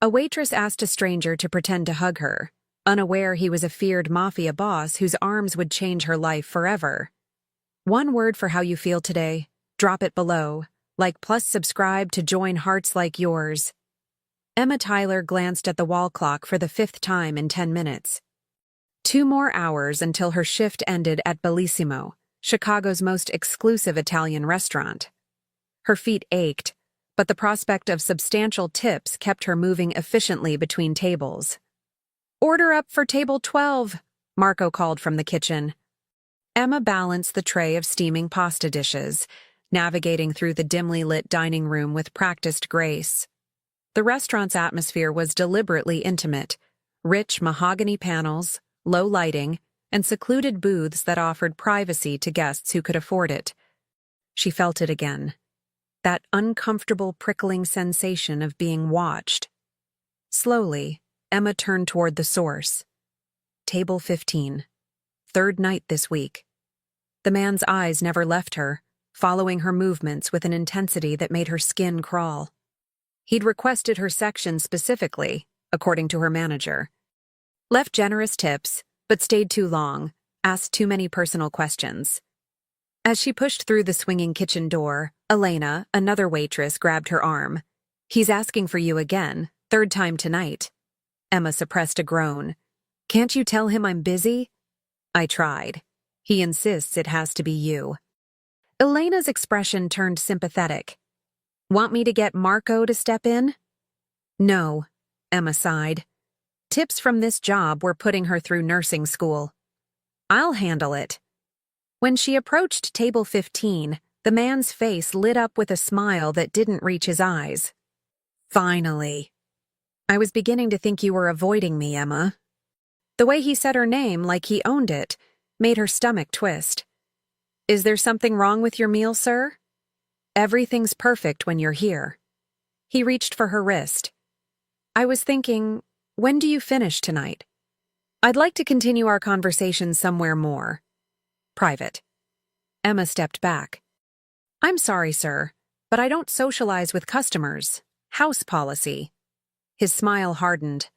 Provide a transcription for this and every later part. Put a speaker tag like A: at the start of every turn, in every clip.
A: A waitress asked a stranger to pretend to hug her, unaware he was a feared mafia boss whose arms would change her life forever. One word for how you feel today. Drop it below. Like plus subscribe to join hearts like yours. Emma Tyler glanced at the wall clock for the 5th time in 10 minutes. 2 more hours until her shift ended at Bellissimo, Chicago's most exclusive Italian restaurant. Her feet ached, but the prospect of substantial tips kept her moving efficiently between tables. "Order up for table 12, Marco called from the kitchen. Emma balanced the tray of steaming pasta dishes, navigating through the dimly lit dining room with practiced grace. The restaurant's atmosphere was deliberately intimate, rich mahogany panels, low lighting, and secluded booths that offered privacy to guests who could afford it. She felt it again. That uncomfortable prickling sensation of being watched. Slowly, Emma turned toward the source. Table 15. 3rd night this week. The man's eyes never left her, following her movements with an intensity that made her skin crawl. He'd requested her section specifically, according to her manager. Left generous tips, but stayed too long, asked too many personal questions. As she pushed through the swinging kitchen door, Elena, another waitress, grabbed her arm. "He's asking for you again, 3rd time tonight." Emma suppressed a groan. "Can't you tell him I'm busy?" "I tried. He insists it has to be you." Elena's expression turned sympathetic. "Want me to get Marco to step in?" "No," Emma sighed. Tips from this job were putting her through nursing school. "I'll handle it." When she approached table 15, the man's face lit up with a smile that didn't reach his eyes. "Finally." "I was beginning to think you were avoiding me, Emma." The way he said her name like he owned it made her stomach twist. "Is there something wrong with your meal, sir?" "Everything's perfect when you're here." He reached for her wrist. "I was thinking, when do you finish tonight? I'd like to continue our conversation somewhere more private." Emma stepped back. "I'm sorry, sir, but I don't socialize with customers. House policy." His smile hardened.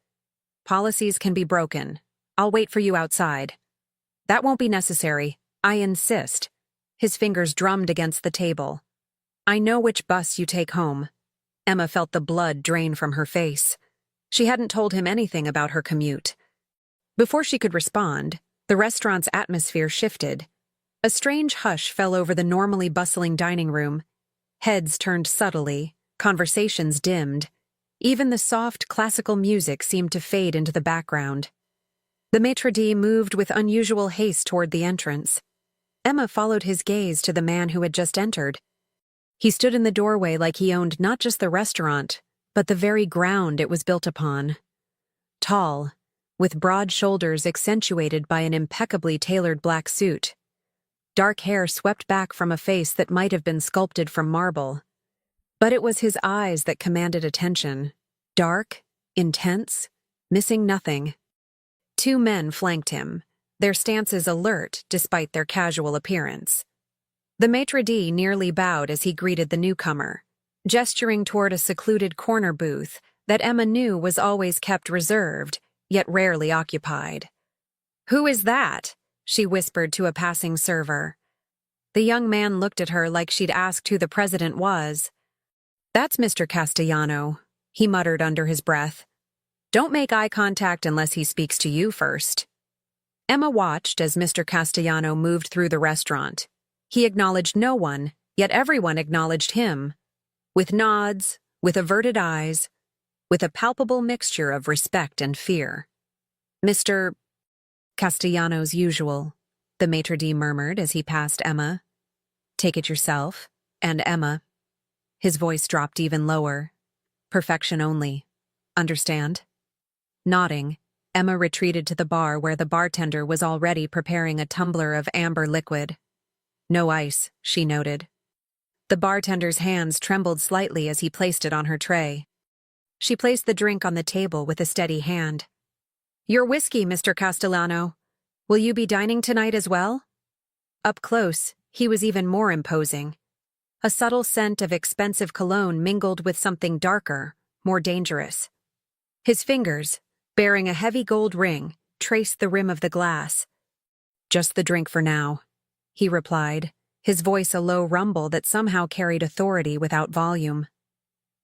A: "Policies can be broken. I'll wait for you outside." "That won't be necessary. I insist." His fingers drummed against the table. "I know which bus you take home." Emma felt the blood drain from her face. She hadn't told him anything about her commute. Before she could respond, the restaurant's atmosphere shifted. A strange hush fell over the normally bustling dining room. Heads turned subtly, conversations dimmed. Even the soft, classical music seemed to fade into the background. The maitre d' moved with unusual haste toward the entrance. Emma followed his gaze to the man who had just entered. He stood in the doorway like he owned not just the restaurant, but the very ground it was built upon. Tall, with broad shoulders accentuated by an impeccably tailored black suit. Dark hair swept back from a face that might have been sculpted from marble. But it was his eyes that commanded attention. Dark, intense, missing nothing. 2 men flanked him, their stances alert despite their casual appearance. The maitre d' nearly bowed as he greeted the newcomer, gesturing toward a secluded corner booth that Emma knew was always kept reserved, yet rarely occupied. "Who is that?" she whispered to a passing server. The young man looked at her like she'd asked who the president was. "That's Mr. Castellano," he muttered under his breath. "Don't make eye contact unless he speaks to you first." Emma watched as Mr. Castellano moved through the restaurant. He acknowledged no one, yet everyone acknowledged him. With nods, with averted eyes, with a palpable mixture of respect and fear. "Mr. Castellano's usual," the maitre d' murmured as he passed Emma. "Take it yourself." And Emma. His voice dropped even lower. "Perfection only. Understand?" Nodding, Emma retreated to the bar where the bartender was already preparing a tumbler of amber liquid. "No ice," she noted. The bartender's hands trembled slightly as he placed it on her tray. She placed the drink on the table with a steady hand. "Your whiskey, Mr. Castellano. Will you be dining tonight as well?" Up close, he was even more imposing. A subtle scent of expensive cologne mingled with something darker, more dangerous. His fingers, bearing a heavy gold ring, traced the rim of the glass. "Just the drink for now," he replied, his voice a low rumble that somehow carried authority without volume.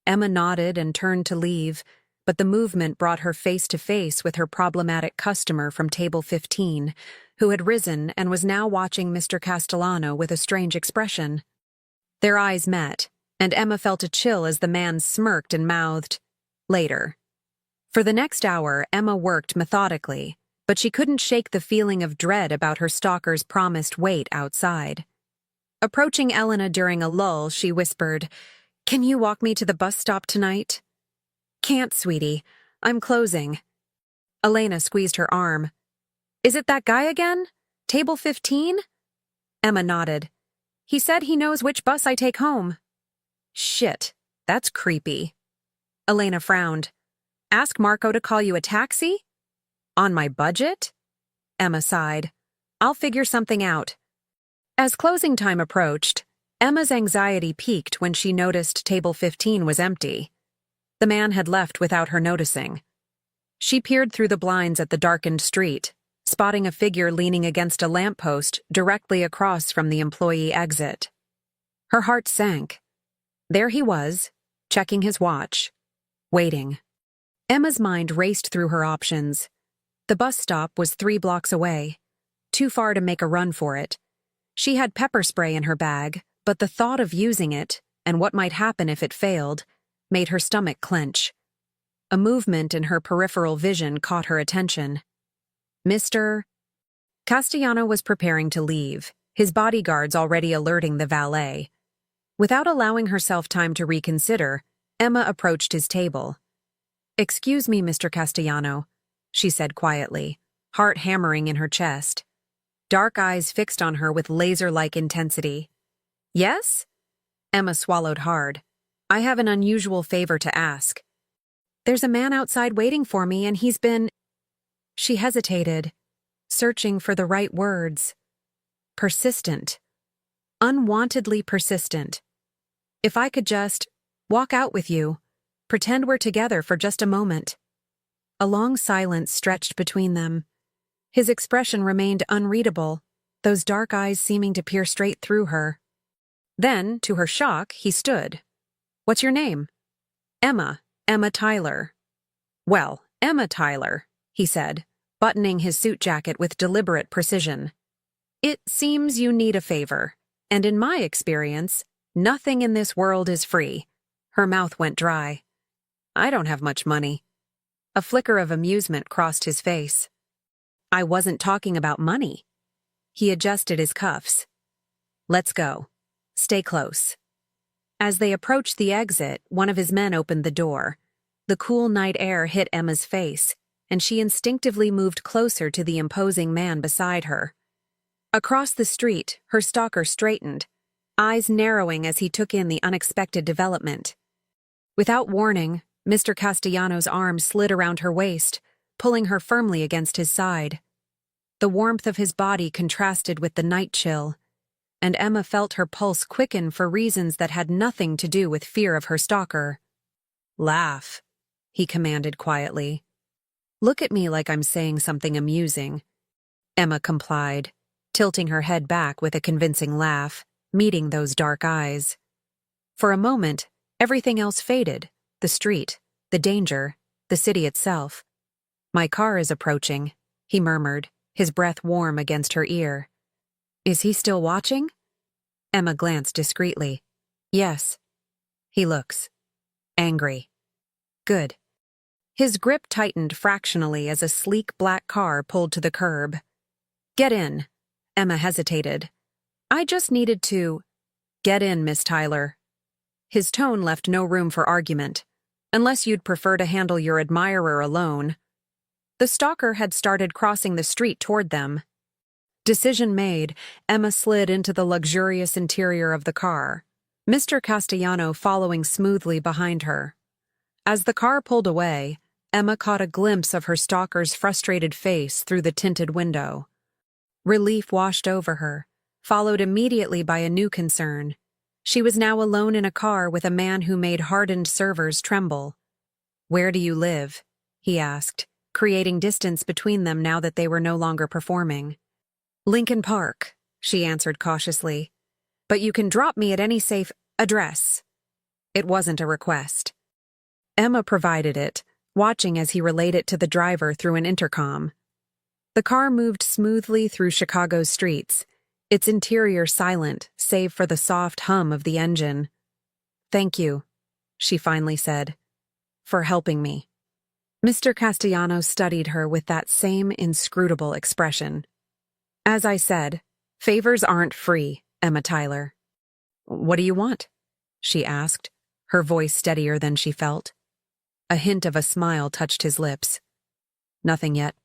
A: Emma nodded and turned to leave, but the movement brought her face to face with her problematic customer from table 15, who had risen and was now watching Mr. Castellano with a strange expression. Their eyes met, and Emma felt a chill as the man smirked and mouthed, "Later." For the next hour, Emma worked methodically, but she couldn't shake the feeling of dread about her stalker's promised wait outside. Approaching Elena during a lull, she whispered, "Can you walk me to the bus stop tonight?" "Can't, sweetie. I'm closing." Elena squeezed her arm. "Is it that guy again? Table 15? Emma nodded. "He said he knows which bus I take home." "Shit, that's creepy." Elena frowned. "Ask Marco to call you a taxi? On my budget?" Emma sighed. "I'll figure something out." As closing time approached, Emma's anxiety peaked when she noticed table 15 was empty. The man had left without her noticing. She peered through the blinds at the darkened street, spotting a figure leaning against a lamppost directly across from the employee exit. Her heart sank. There he was, checking his watch, waiting. Emma's mind raced through her options. The bus stop was 3 blocks away, too far to make a run for it. She had pepper spray in her bag, but the thought of using it, and what might happen if it failed, made her stomach clench. A movement in her peripheral vision caught her attention. Mr. Castellano was preparing to leave, his bodyguards already alerting the valet. Without allowing herself time to reconsider, Emma approached his table. "Excuse me, Mr. Castellano," she said quietly, heart hammering in her chest. Dark eyes fixed on her with laser-like intensity. "Yes?" Emma swallowed hard. "I have an unusual favor to ask. There's a man outside waiting for me, and he's been—" She hesitated, searching for the right words. Persistent. Unwantedly persistent. "If I could just walk out with you, pretend we're together for just a moment." A long silence stretched between them. His expression remained unreadable, those dark eyes seeming to peer straight through her. Then, to her shock, he stood. "What's your name?" "Emma Tyler." "Well, Emma Tyler," he said, buttoning his suit jacket with deliberate precision. "It seems you need a favor, and in my experience, nothing in this world is free." Her mouth went dry. "I don't have much money." A flicker of amusement crossed his face. "I wasn't talking about money." He adjusted his cuffs. "Let's go. Stay close." As they approached the exit, one of his men opened the door. The cool night air hit Emma's face, and she instinctively moved closer to the imposing man beside her. Across the street, her stalker straightened, eyes narrowing as he took in the unexpected development. Without warning, Mr. Castellano's arm slid around her waist, pulling her firmly against his side. The warmth of his body contrasted with the night chill, and Emma felt her pulse quicken for reasons that had nothing to do with fear of her stalker. "Laugh," he commanded quietly. "Look at me like I'm saying something amusing." Emma complied, tilting her head back with a convincing laugh, meeting those dark eyes. For a moment, everything else faded, the street, the danger, the city itself. "My car is approaching," he murmured, his breath warm against her ear. "Is he still watching?" Emma glanced discreetly. "Yes." "He looks angry." "Good." His grip tightened fractionally as a sleek black car pulled to the curb. "Get in." Emma hesitated. "I just needed to—" "Get in, Miss Tyler." His tone left no room for argument. "Unless you'd prefer to handle your admirer alone." The stalker had started crossing the street toward them. Decision made, Emma slid into the luxurious interior of the car, Mr. Castellano following smoothly behind her. As the car pulled away, Emma caught a glimpse of her stalker's frustrated face through the tinted window. Relief washed over her, followed immediately by a new concern. She was now alone in a car with a man who made hardened servers tremble. "Where do you live?" he asked, creating distance between them now that they were no longer performing. Lincoln Park, she answered cautiously. But you can drop me at any safe address. It wasn't a request. Emma provided it, watching as he relayed it to the driver through an intercom. The car moved smoothly through Chicago's streets, its interior silent, save for the soft hum of the engine. Thank you, she finally said, for helping me. Mr. Castellano studied her with that same inscrutable expression. As I said, favors aren't free, Emma Tyler. What do you want? She asked, her voice steadier than she felt. A hint of a smile touched his lips. Nothing yet.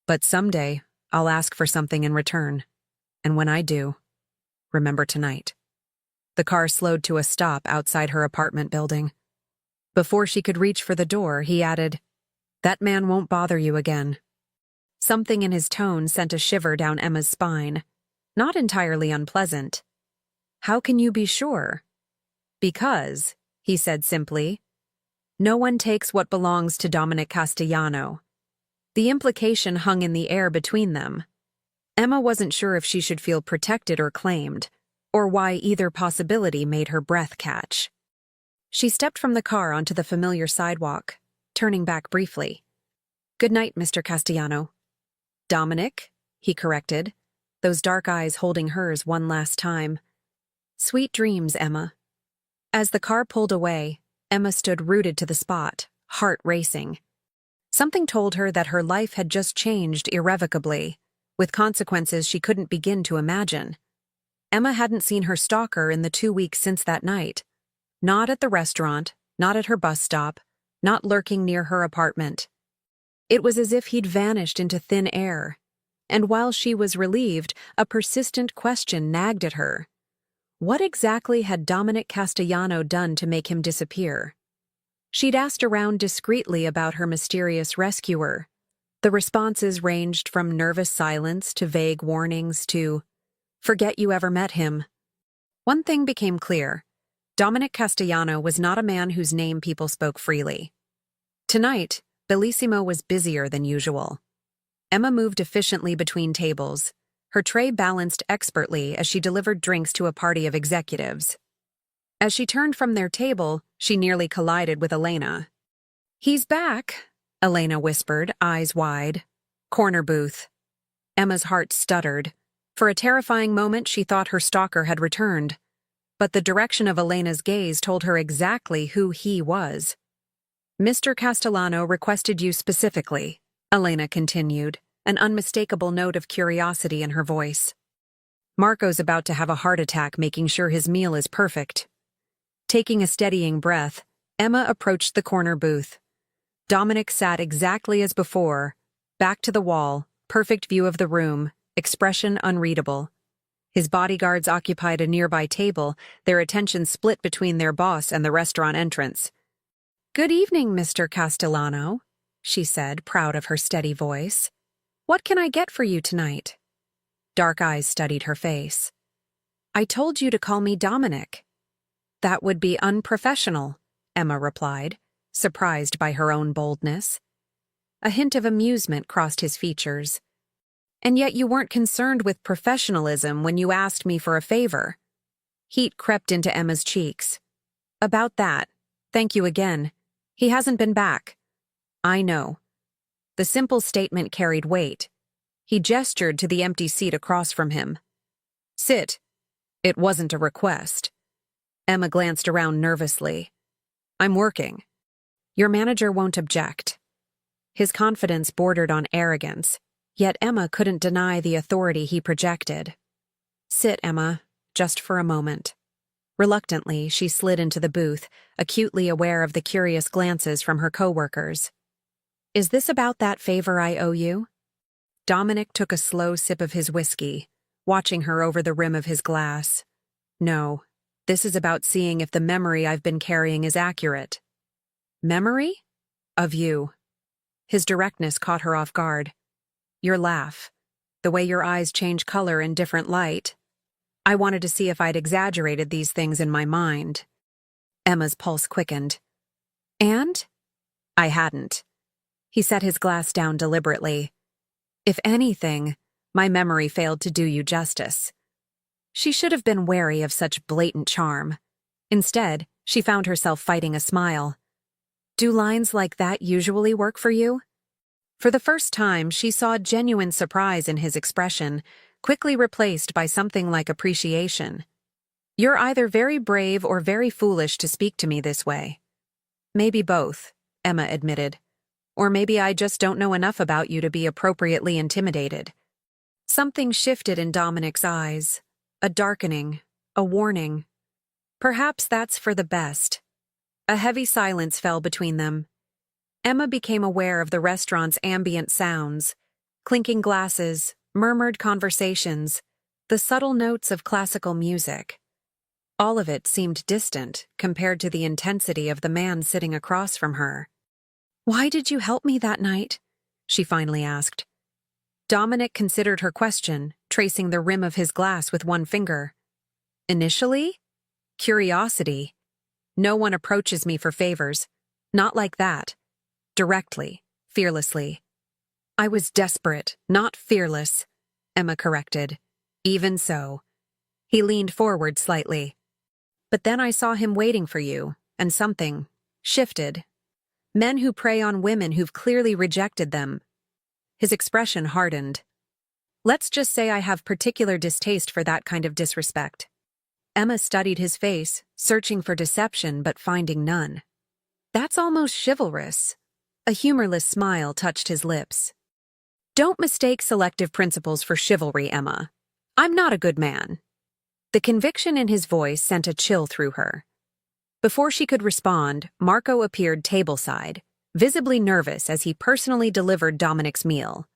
A: But someday, I'll ask for something in return. And when I do, remember tonight. The car slowed to a stop outside her apartment building. Before she could reach for the door, he added, That man won't bother you again. Something in his tone sent a shiver down Emma's spine. Not entirely unpleasant. How can you be sure? Because, he said simply, no one takes what belongs to Dominic Castellano. The implication hung in the air between them. Emma wasn't sure if she should feel protected or claimed, or why either possibility made her breath catch. She stepped from the car onto the familiar sidewalk, turning back briefly. Good night, Mr. Castellano. Dominic, he corrected, those dark eyes holding hers one last time. Sweet dreams, Emma. As the car pulled away, Emma stood rooted to the spot, heart racing. Something told her that her life had just changed irrevocably, with consequences she couldn't begin to imagine. Emma hadn't seen her stalker in the 2 weeks since that night. Not at the restaurant, not at her bus stop, not lurking near her apartment. It was as if he'd vanished into thin air. And while she was relieved, a persistent question nagged at her. What exactly had Dominic Castellano done to make him disappear? She'd asked around discreetly about her mysterious rescuer. The responses ranged from nervous silence to vague warnings to, forget you ever met him. One thing became clear. Dominic Castellano was not a man whose name people spoke freely. Tonight, Bellissimo was busier than usual. Emma moved efficiently between tables, her tray balanced expertly as she delivered drinks to a party of executives. As she turned from their table, she nearly collided with Elena. He's back, Elena whispered, eyes wide. Corner booth. Emma's heart stuttered. For a terrifying moment, she thought her stalker had returned. But the direction of Elena's gaze told her exactly who he was. Mr. Castellano requested you specifically, Elena continued, an unmistakable note of curiosity in her voice. Marco's about to have a heart attack making sure his meal is perfect. Taking a steadying breath, Emma approached the corner booth. Dominic sat exactly as before, back to the wall, perfect view of the room, expression unreadable. His bodyguards occupied a nearby table, their attention split between their boss and the restaurant entrance. Good evening, Mr. Castellano, she said, proud of her steady voice. What can I get for you tonight? Dark eyes studied her face. I told you to call me Dominic. That would be unprofessional, Emma replied, surprised by her own boldness. A hint of amusement crossed his features. And yet you weren't concerned with professionalism when you asked me for a favor. Heat crept into Emma's cheeks. About that, thank you again. He hasn't been back. I know. The simple statement carried weight. He gestured to the empty seat across from him. Sit. It wasn't a request. Emma glanced around nervously. I'm working. Your manager won't object. His confidence bordered on arrogance, yet Emma couldn't deny the authority he projected. Sit, Emma, just for a moment. Reluctantly, she slid into the booth, acutely aware of the curious glances from her coworkers. Is this about that favor I owe you? Dominic took a slow sip of his whiskey, watching her over the rim of his glass. No, this is about seeing if the memory I've been carrying is accurate. Memory? Of you. His directness caught her off guard. Your laugh. The way your eyes change color in different light. I wanted to see if I'd exaggerated these things in my mind. Emma's pulse quickened. And? I hadn't. He set his glass down deliberately. If anything, my memory failed to do you justice. She should have been wary of such blatant charm. Instead, she found herself fighting a smile. Do lines like that usually work for you? For the first time, she saw genuine surprise in his expression, quickly replaced by something like appreciation. You're either very brave or very foolish to speak to me this way. Maybe both, Emma admitted. Or maybe I just don't know enough about you to be appropriately intimidated. Something shifted in Dominic's eyes. A darkening, a warning. Perhaps that's for the best. A heavy silence fell between them. Emma became aware of the restaurant's ambient sounds, clinking glasses, murmured conversations, the subtle notes of classical music. All of it seemed distant compared to the intensity of the man sitting across from her. Why did you help me that night? She finally asked. Dominic considered her question, tracing the rim of his glass with one finger. Initially? Curiosity. No one approaches me for favors. Not like that. Directly, fearlessly. I was desperate, not fearless, Emma corrected. Even so. He leaned forward slightly. But then I saw him waiting for you, and something shifted. Men who prey on women who've clearly rejected them. His expression hardened. Let's just say I have particular distaste for that kind of disrespect. Emma studied his face, searching for deception but finding none. That's almost chivalrous. A humorless smile touched his lips. Don't mistake selective principles for chivalry, Emma. I'm not a good man. The conviction in his voice sent a chill through her. Before she could respond, Marco appeared tableside, visibly nervous as he personally delivered Dominic's meal.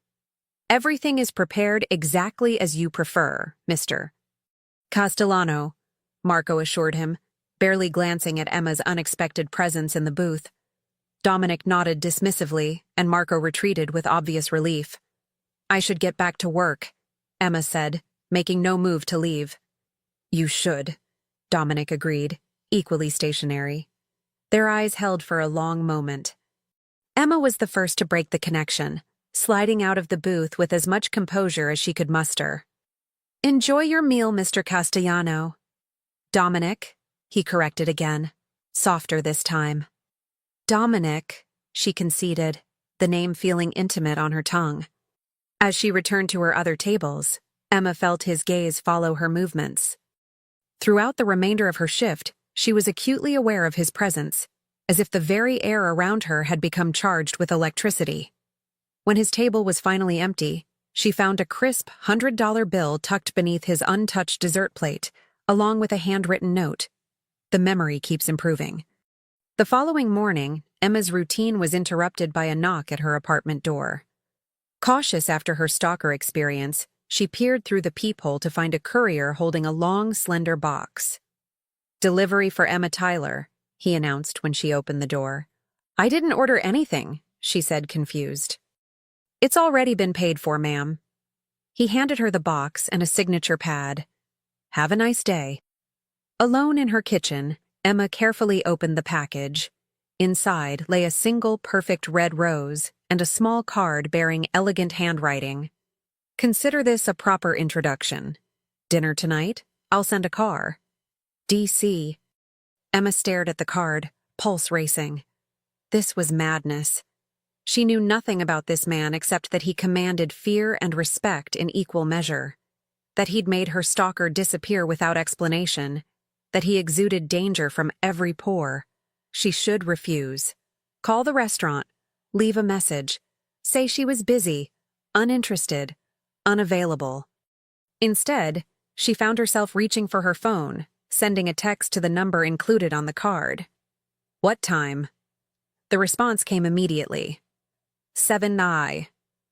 A: Everything is prepared exactly as you prefer, Mr. Castellano, Marco assured him, barely glancing at Emma's unexpected presence in the booth. Dominic nodded dismissively, and Marco retreated with obvious relief. I should get back to work, Emma said, making no move to leave. You should, Dominic agreed, equally stationary. Their eyes held for a long moment. Emma was the first to break the connection, sliding out of the booth with as much composure as she could muster. Enjoy your meal, Mr. Castellano. Dominic, he corrected again, softer this time. Dominic, she conceded, the name feeling intimate on her tongue. As she returned to her other tables, Emma felt his gaze follow her movements. Throughout the remainder of her shift, she was acutely aware of his presence, as if the very air around her had become charged with electricity. When his table was finally empty, she found a crisp $100 bill tucked beneath his untouched dessert plate, along with a handwritten note. The memory keeps improving. The following morning, Emma's routine was interrupted by a knock at her apartment door. Cautious after her stalker experience, she peered through the peephole to find a courier holding a long, slender box. Delivery for Emma Tyler, he announced when she opened the door. I didn't order anything, she said, confused. It's already been paid for, ma'am. He handed her the box and a signature pad. Have a nice day. Alone in her kitchen, Emma carefully opened the package. Inside lay a single perfect red rose and a small card bearing elegant handwriting. Consider this a proper introduction. Dinner tonight? I'll send a car. D.C. Emma stared at the card, pulse racing. This was madness. She knew nothing about this man except that he commanded fear and respect in equal measure, that he'd made her stalker disappear without explanation, that he exuded danger from every pore. She should refuse. Call the restaurant, leave a message, say she was busy, uninterested, unavailable. Instead, she found herself reaching for her phone, sending a text to the number included on the card. What time? The response came immediately. 7:00.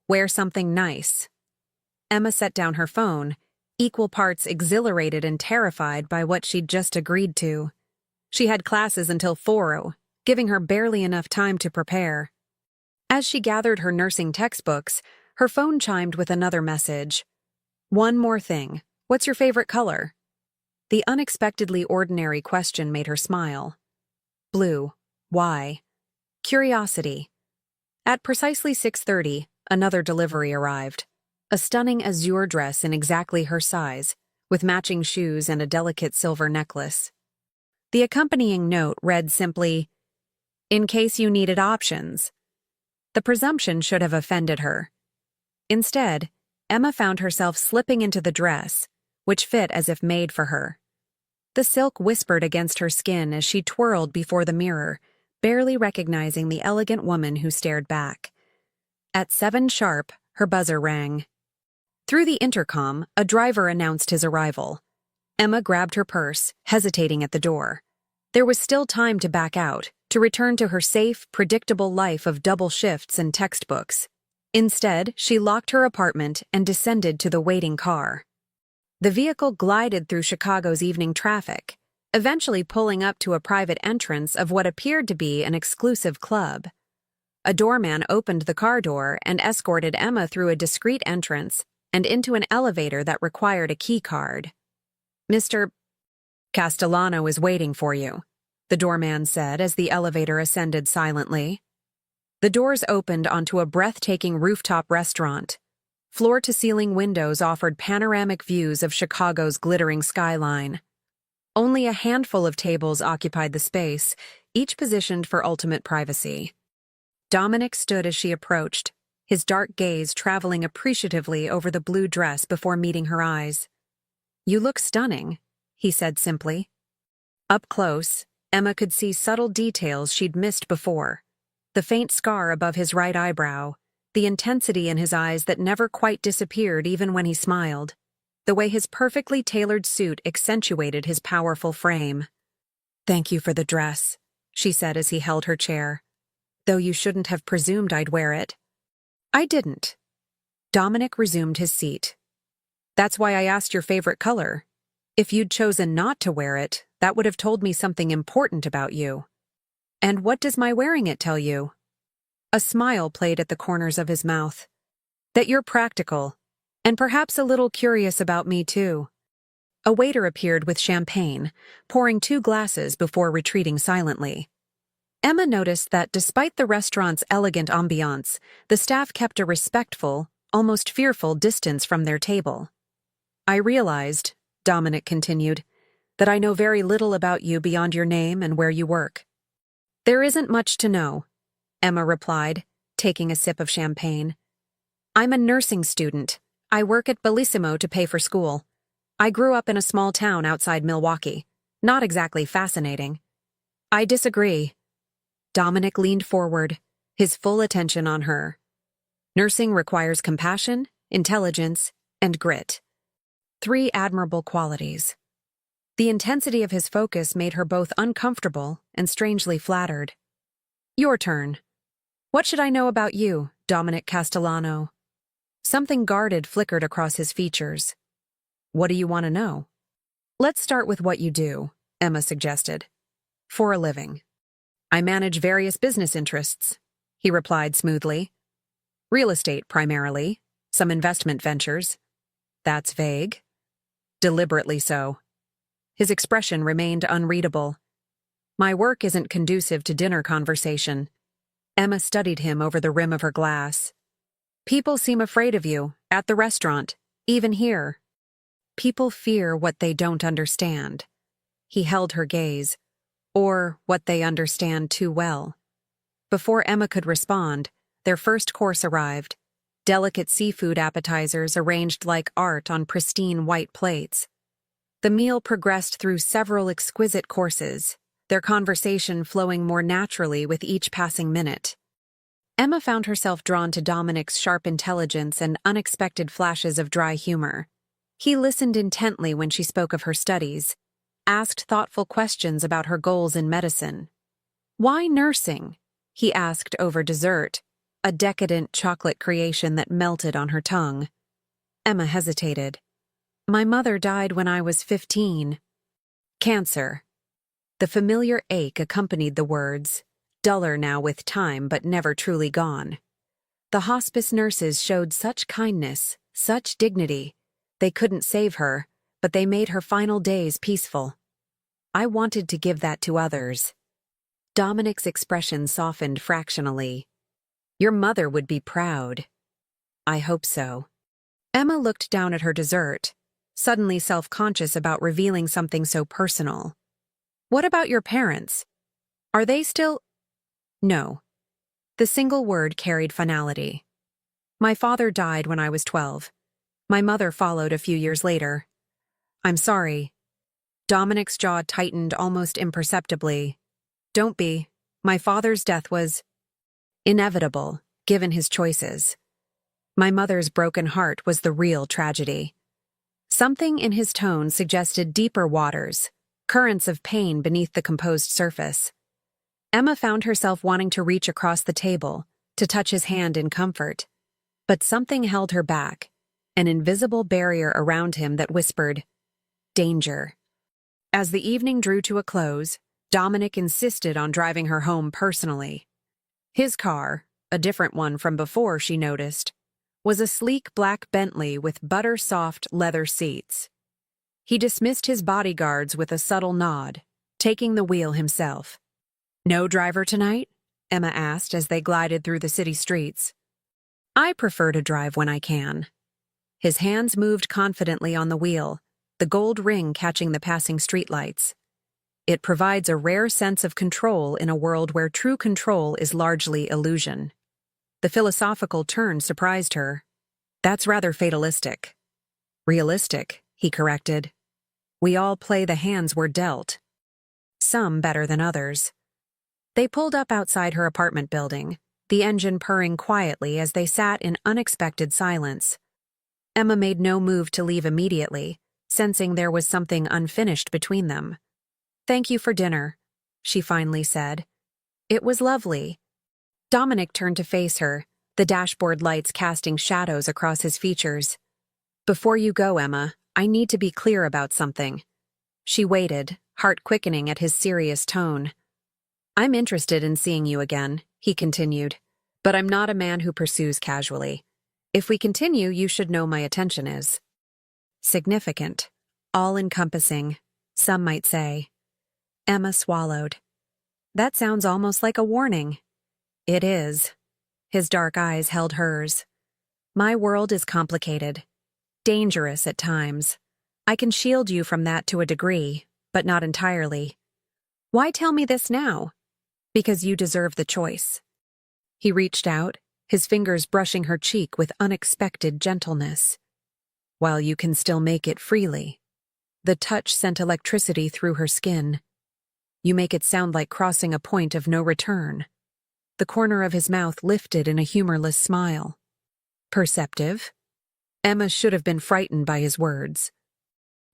A: Wear something nice. Emma set down her phone, equal parts exhilarated and terrified by what she'd just agreed to. She had classes until 4:00, giving her barely enough time to prepare. As she gathered her nursing textbooks, her phone chimed with another message. One more thing. What's your favorite color? The unexpectedly ordinary question made her smile. Blue. Why? Curiosity. At precisely 6:30, another delivery arrived. A stunning azure dress in exactly her size, with matching shoes and a delicate silver necklace. The accompanying note read simply, "In case you needed options." The presumption should have offended her. Instead, Emma found herself slipping into the dress, which fit as if made for her. The silk whispered against her skin as she twirled before the mirror, barely recognizing the elegant woman who stared back. At 7 sharp, her buzzer rang. Through the intercom, a driver announced his arrival. Emma grabbed her purse, hesitating at the door. There was still time to back out, to return to her safe, predictable life of double shifts and textbooks. Instead, she locked her apartment and descended to the waiting car. The vehicle glided through Chicago's evening traffic, eventually pulling up to a private entrance of what appeared to be an exclusive club. A doorman opened the car door and escorted Emma through a discreet entrance and into an elevator that required a key card. "Mr. Castellano is waiting for you," the doorman said as the elevator ascended silently. The doors opened onto a breathtaking rooftop restaurant. Floor-to-ceiling windows offered panoramic views of Chicago's glittering skyline. Only a handful of tables occupied the space, each positioned for ultimate privacy. Dominic stood as she approached, his dark gaze traveling appreciatively over the blue dress before meeting her eyes. "You look stunning," he said simply. Up close, Emma could see subtle details she'd missed before. The faint scar above his right eyebrow, the intensity in his eyes that never quite disappeared even when he smiled, the way his perfectly tailored suit accentuated his powerful frame. "Thank you for the dress," she said as he held her chair. "Though you shouldn't have presumed I'd wear it." "I didn't." Dominic resumed his seat. "That's why I asked your favorite color. If you'd chosen not to wear it, that would have told me something important about you." "And what does my wearing it tell you?" A smile played at the corners of his mouth. "That you're practical, and perhaps a little curious about me too." A waiter appeared with champagne, pouring 2 glasses before retreating silently. Emma noticed that despite the restaurant's elegant ambiance, the staff kept a respectful, almost fearful distance from their table. "I realized," Dominic continued, "that I know very little about you beyond your name and where you work." "There isn't much to know," Emma replied, taking a sip of champagne. "I'm a nursing student. I work at Bellissimo to pay for school. I grew up in a small town outside Milwaukee. Not exactly fascinating." "I disagree." Dominic leaned forward, his full attention on her. "Nursing requires compassion, intelligence, and grit. 3 admirable qualities." The intensity of his focus made her both uncomfortable and strangely flattered. "Your turn. What should I know about you, Dominic Castellano?" Something guarded flickered across his features. "What do you want to know?" "Let's start with what you do," Emma suggested. "For a living." "I manage various business interests," he replied smoothly. "Real estate, primarily. Some investment ventures." "That's vague." "Deliberately so." His expression remained unreadable. "My work isn't conducive to dinner conversation." Emma studied him over the rim of her glass. "People seem afraid of you, at the restaurant, even here." "People fear what they don't understand." He held her gaze. "Or what they understand too well." Before Emma could respond, their first course arrived. Delicate seafood appetizers arranged like art on pristine white plates. The meal progressed through several exquisite courses, their conversation flowing more naturally with each passing minute. Emma found herself drawn to Dominic's sharp intelligence and unexpected flashes of dry humor. He listened intently when she spoke of her studies, asked thoughtful questions about her goals in medicine. "Why nursing?" he asked over dessert, a decadent chocolate creation that melted on her tongue. Emma hesitated. "My mother died when I was 15. Cancer." The familiar ache accompanied the words, duller now with time but never truly gone. The hospice nurses showed such kindness, such dignity. They couldn't save her, but they made her final days peaceful. I wanted to give that to others. Dominic's expression softened fractionally. Your mother would be proud. I hope so. Emma looked down at her dessert, suddenly self-conscious about revealing something so personal. What about your parents? Are they still— No. The single word carried finality. My father died when I was 12. My mother followed a few years later. I'm sorry. Dominic's jaw tightened almost imperceptibly. Don't be. My father's death was inevitable, given his choices. My mother's broken heart was the real tragedy. Something in his tone suggested deeper waters, currents of pain beneath the composed surface. Emma found herself wanting to reach across the table, to touch his hand in comfort. But something held her back, an invisible barrier around him that whispered, danger. As the evening drew to a close, Dominic insisted on driving her home personally. His car, a different one from before she noticed, was a sleek black Bentley with butter-soft leather seats. He dismissed his bodyguards with a subtle nod, taking the wheel himself. No driver tonight? Emma asked as they glided through the city streets. I prefer to drive when I can. His hands moved confidently on the wheel, the gold ring catching the passing streetlights. It provides a rare sense of control in a world where true control is largely illusion. The philosophical turn surprised her. That's rather fatalistic. Realistic, he corrected. We all play the hands we're dealt. Some better than others. They pulled up outside her apartment building, the engine purring quietly as they sat in unexpected silence. Emma made no move to leave immediately, sensing there was something unfinished between them. Thank you for dinner, she finally said. It was lovely. Dominic turned to face her, the dashboard lights casting shadows across his features. Before you go, Emma, I need to be clear about something. She waited, heart quickening at his serious tone. I'm interested in seeing you again, he continued, but I'm not a man who pursues casually. If we continue, you should know my attention is significant, all-encompassing, some might say. Emma swallowed. That sounds almost like a warning. It is. His dark eyes held hers. My world is complicated, dangerous at times. I can shield you from that to a degree, but not entirely. Why tell me this now? Because you deserve the choice. He reached out, his fingers brushing her cheek with unexpected gentleness. While you can still make it freely. The touch sent electricity through her skin. You make it sound like crossing a point of no return. The corner of his mouth lifted in a humorless smile. Perceptive? Emma should have been frightened by his words.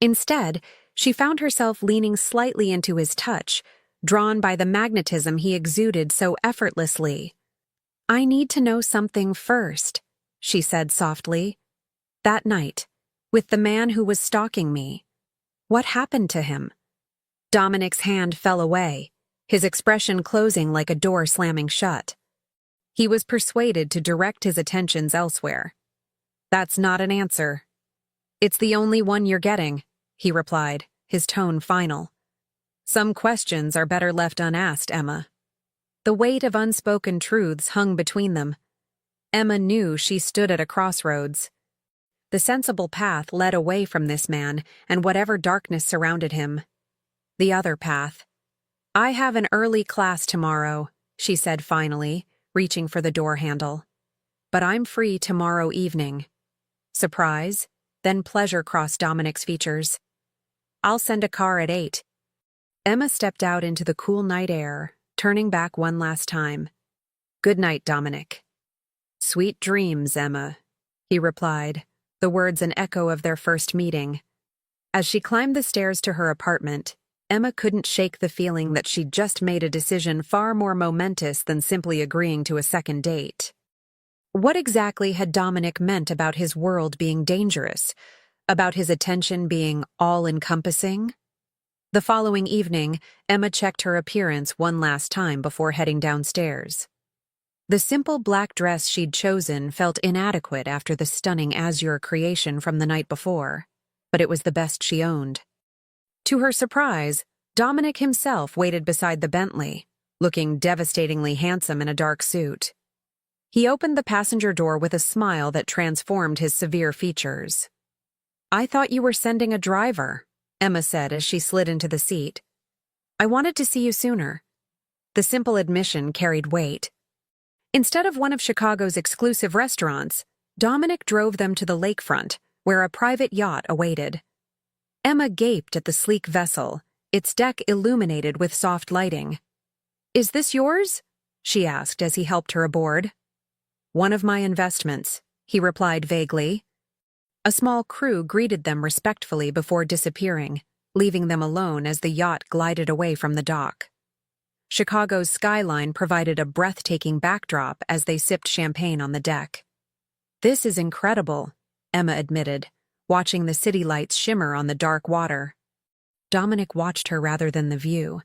A: Instead, she found herself leaning slightly into his touch, drawn by the magnetism he exuded so effortlessly. I need to know something first, she said softly. That night, with the man who was stalking me. What happened to him? Dominic's hand fell away, his expression closing like a door slamming shut. He was persuaded to direct his attentions elsewhere. That's not an answer. It's the only one you're getting, he replied, his tone final. Some questions are better left unasked, Emma. The weight of unspoken truths hung between them. Emma knew she stood at a crossroads. The sensible path led away from this man and whatever darkness surrounded him. The other path. I have an early class tomorrow, she said finally, reaching for the door handle. But I'm free tomorrow evening. Surprise, then pleasure crossed Dominic's features. I'll send a car at 8. Emma stepped out into the cool night air, turning back one last time. Good night, Dominic. Sweet dreams, Emma, he replied, the words an echo of their first meeting. As she climbed the stairs to her apartment, Emma couldn't shake the feeling that she'd just made a decision far more momentous than simply agreeing to a second date. What exactly had Dominic meant about his world being dangerous? About his attention being all-encompassing? The following evening, Emma checked her appearance one last time before heading downstairs. The simple black dress she'd chosen felt inadequate after the stunning azure creation from the night before, but it was the best she owned. To her surprise, Dominic himself waited beside the Bentley, looking devastatingly handsome in a dark suit. He opened the passenger door with a smile that transformed his severe features. "I thought you were sending a driver," Emma said as she slid into the seat. "I wanted to see you sooner." The simple admission carried weight. Instead of one of Chicago's exclusive restaurants, Dominic drove them to the lakefront, where a private yacht awaited. Emma gaped at the sleek vessel, its deck illuminated with soft lighting. "Is this yours?" she asked as he helped her aboard. "One of my investments," he replied vaguely. A small crew greeted them respectfully before disappearing, leaving them alone as the yacht glided away from the dock. Chicago's skyline provided a breathtaking backdrop as they sipped champagne on the deck. "This is incredible," Emma admitted, watching the city lights shimmer on the dark water. Dominic watched her rather than the view,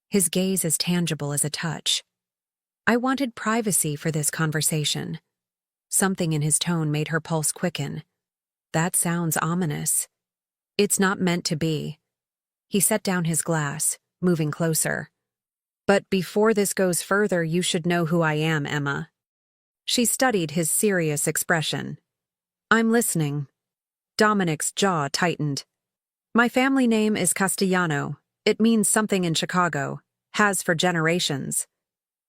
A: his gaze as tangible as a touch. "I wanted privacy for this conversation." Something in his tone made her pulse quicken. "That sounds ominous." "It's not meant to be." He set down his glass, moving closer. "But before this goes further, you should know who I am, Emma." She studied his serious expression. "I'm listening." Dominic's jaw tightened. "My family name is Castellano. It means something in Chicago. Has for generations."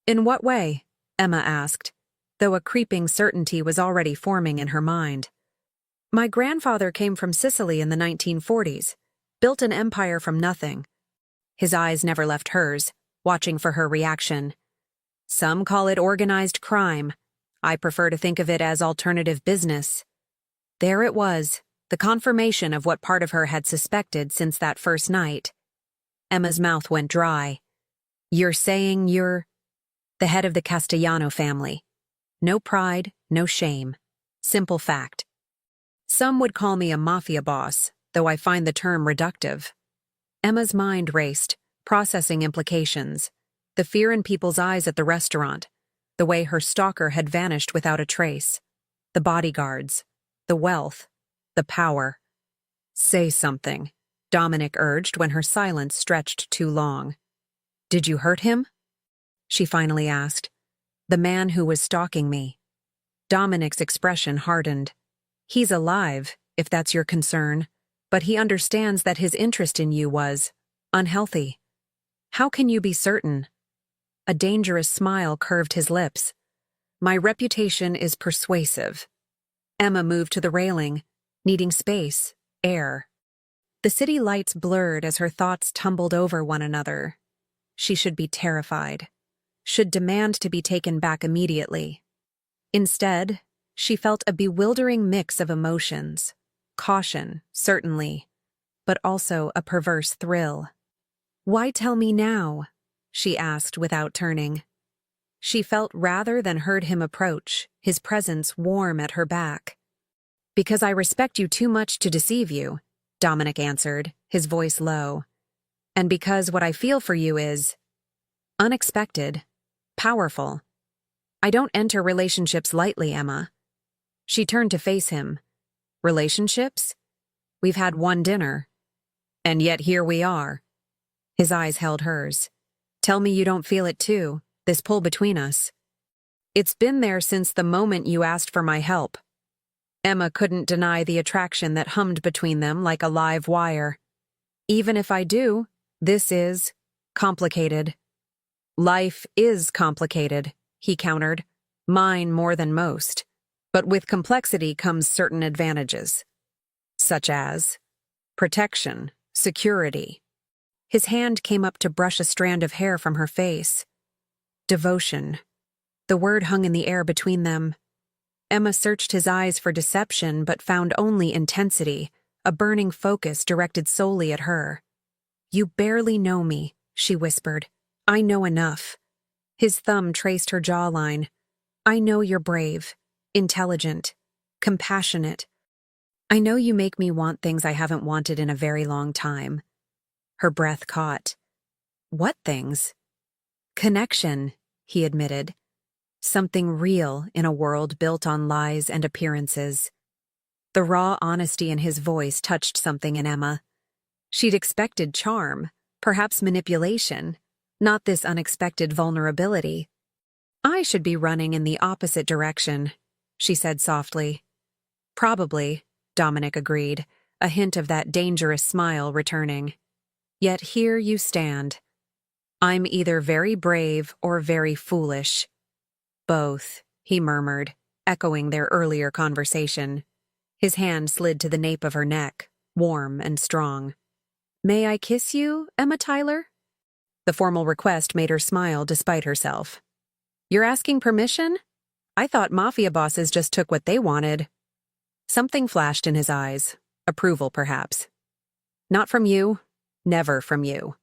A: "In what way?" Emma asked, though a creeping certainty was already forming in her mind. "My grandfather came from Sicily in the 1940s, built an empire from nothing." His eyes never left hers, watching for her reaction. "Some call it organized crime. I prefer to think of it as alternative business." There it was, the confirmation of what part of her had suspected since that first night. Emma's mouth went dry. "You're saying you're—" "The head of the Castellano family. No pride, no shame. Simple fact. Some would call me a mafia boss, though I find the term reductive." Emma's mind raced, processing implications. The fear in people's eyes at the restaurant, the way her stalker had vanished without a trace, the bodyguards, the wealth, the power. "Say something," Dominic urged when her silence stretched too long. "Did you hurt him?" she finally asked. "The man who was stalking me." Dominic's expression hardened. "He's alive, if that's your concern, but he understands that his interest in you was unhealthy." "How can you be certain?" A dangerous smile curved his lips. "My reputation is persuasive." Emma moved to the railing, needing space, air. The city lights blurred as her thoughts tumbled over one another. She should be terrified, should demand to be taken back immediately. Instead, she felt a bewildering mix of emotions. Caution, certainly, but also a perverse thrill. "Why tell me now?" she asked without turning. She felt rather than heard him approach, his presence warm at her back. "Because I respect you too much to deceive you," Dominic answered, his voice low. "And because what I feel for you is unexpected, powerful. I don't enter relationships lightly, Emma." She turned to face him. "Relationships? We've had one dinner. And yet here we are." His eyes held hers. "Tell me you don't feel it too, this pull between us." "It's been there since the moment you asked for my help." Emma couldn't deny the attraction that hummed between them like a live wire. "Even if I do, this is complicated." "Life is complicated," he countered. "Mine more than most. But with complexity comes certain advantages." "Such as?" "Protection, security." His hand came up to brush a strand of hair from her face. "Devotion." The word hung in the air between them. Emma searched his eyes for deception but found only intensity, a burning focus directed solely at her. "You barely know me," she whispered. "I know enough." His thumb traced her jawline. "I know you're brave, intelligent, compassionate. I know you make me want things I haven't wanted in a very long time." Her breath caught. "What things?" "Connection," he admitted. "Something real in a world built on lies and appearances." The raw honesty in his voice touched something in Emma. She'd expected charm, perhaps manipulation, not this unexpected vulnerability. I should be running in the opposite direction, she said softly. Probably, Dominic agreed, a hint of that dangerous smile returning. Yet here you stand. I'm either very brave or very foolish. Both, he murmured, echoing their earlier conversation. His hand slid to the nape of her neck, warm and strong. May I kiss you, Emma Tyler? The formal request made her smile despite herself. You're asking permission? I thought Mafia bosses just took what they wanted. Something flashed in his eyes. Approval, perhaps. Not from you. Never from you.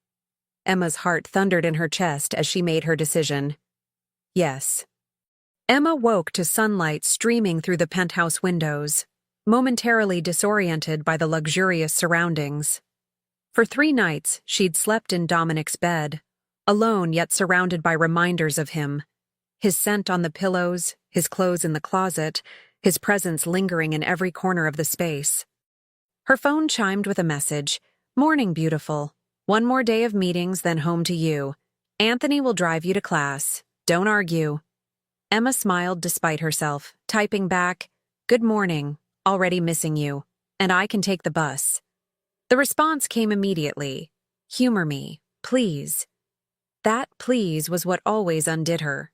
A: Emma's heart thundered in her chest as she made her decision. Yes. Emma woke to sunlight streaming through the penthouse windows, momentarily disoriented by the luxurious surroundings. For 3 nights, she'd slept in Dominic's bed, alone yet surrounded by reminders of him. His scent on the pillows, his clothes in the closet, his presence lingering in every corner of the space. Her phone chimed with a message. Morning, beautiful. 1 more day of meetings, then home to you. Anthony will drive you to class. Don't argue. Emma smiled despite herself, typing back, Good morning. Already missing you. And I can take the bus. The response came immediately. Humor me, please. That please was what always undid her.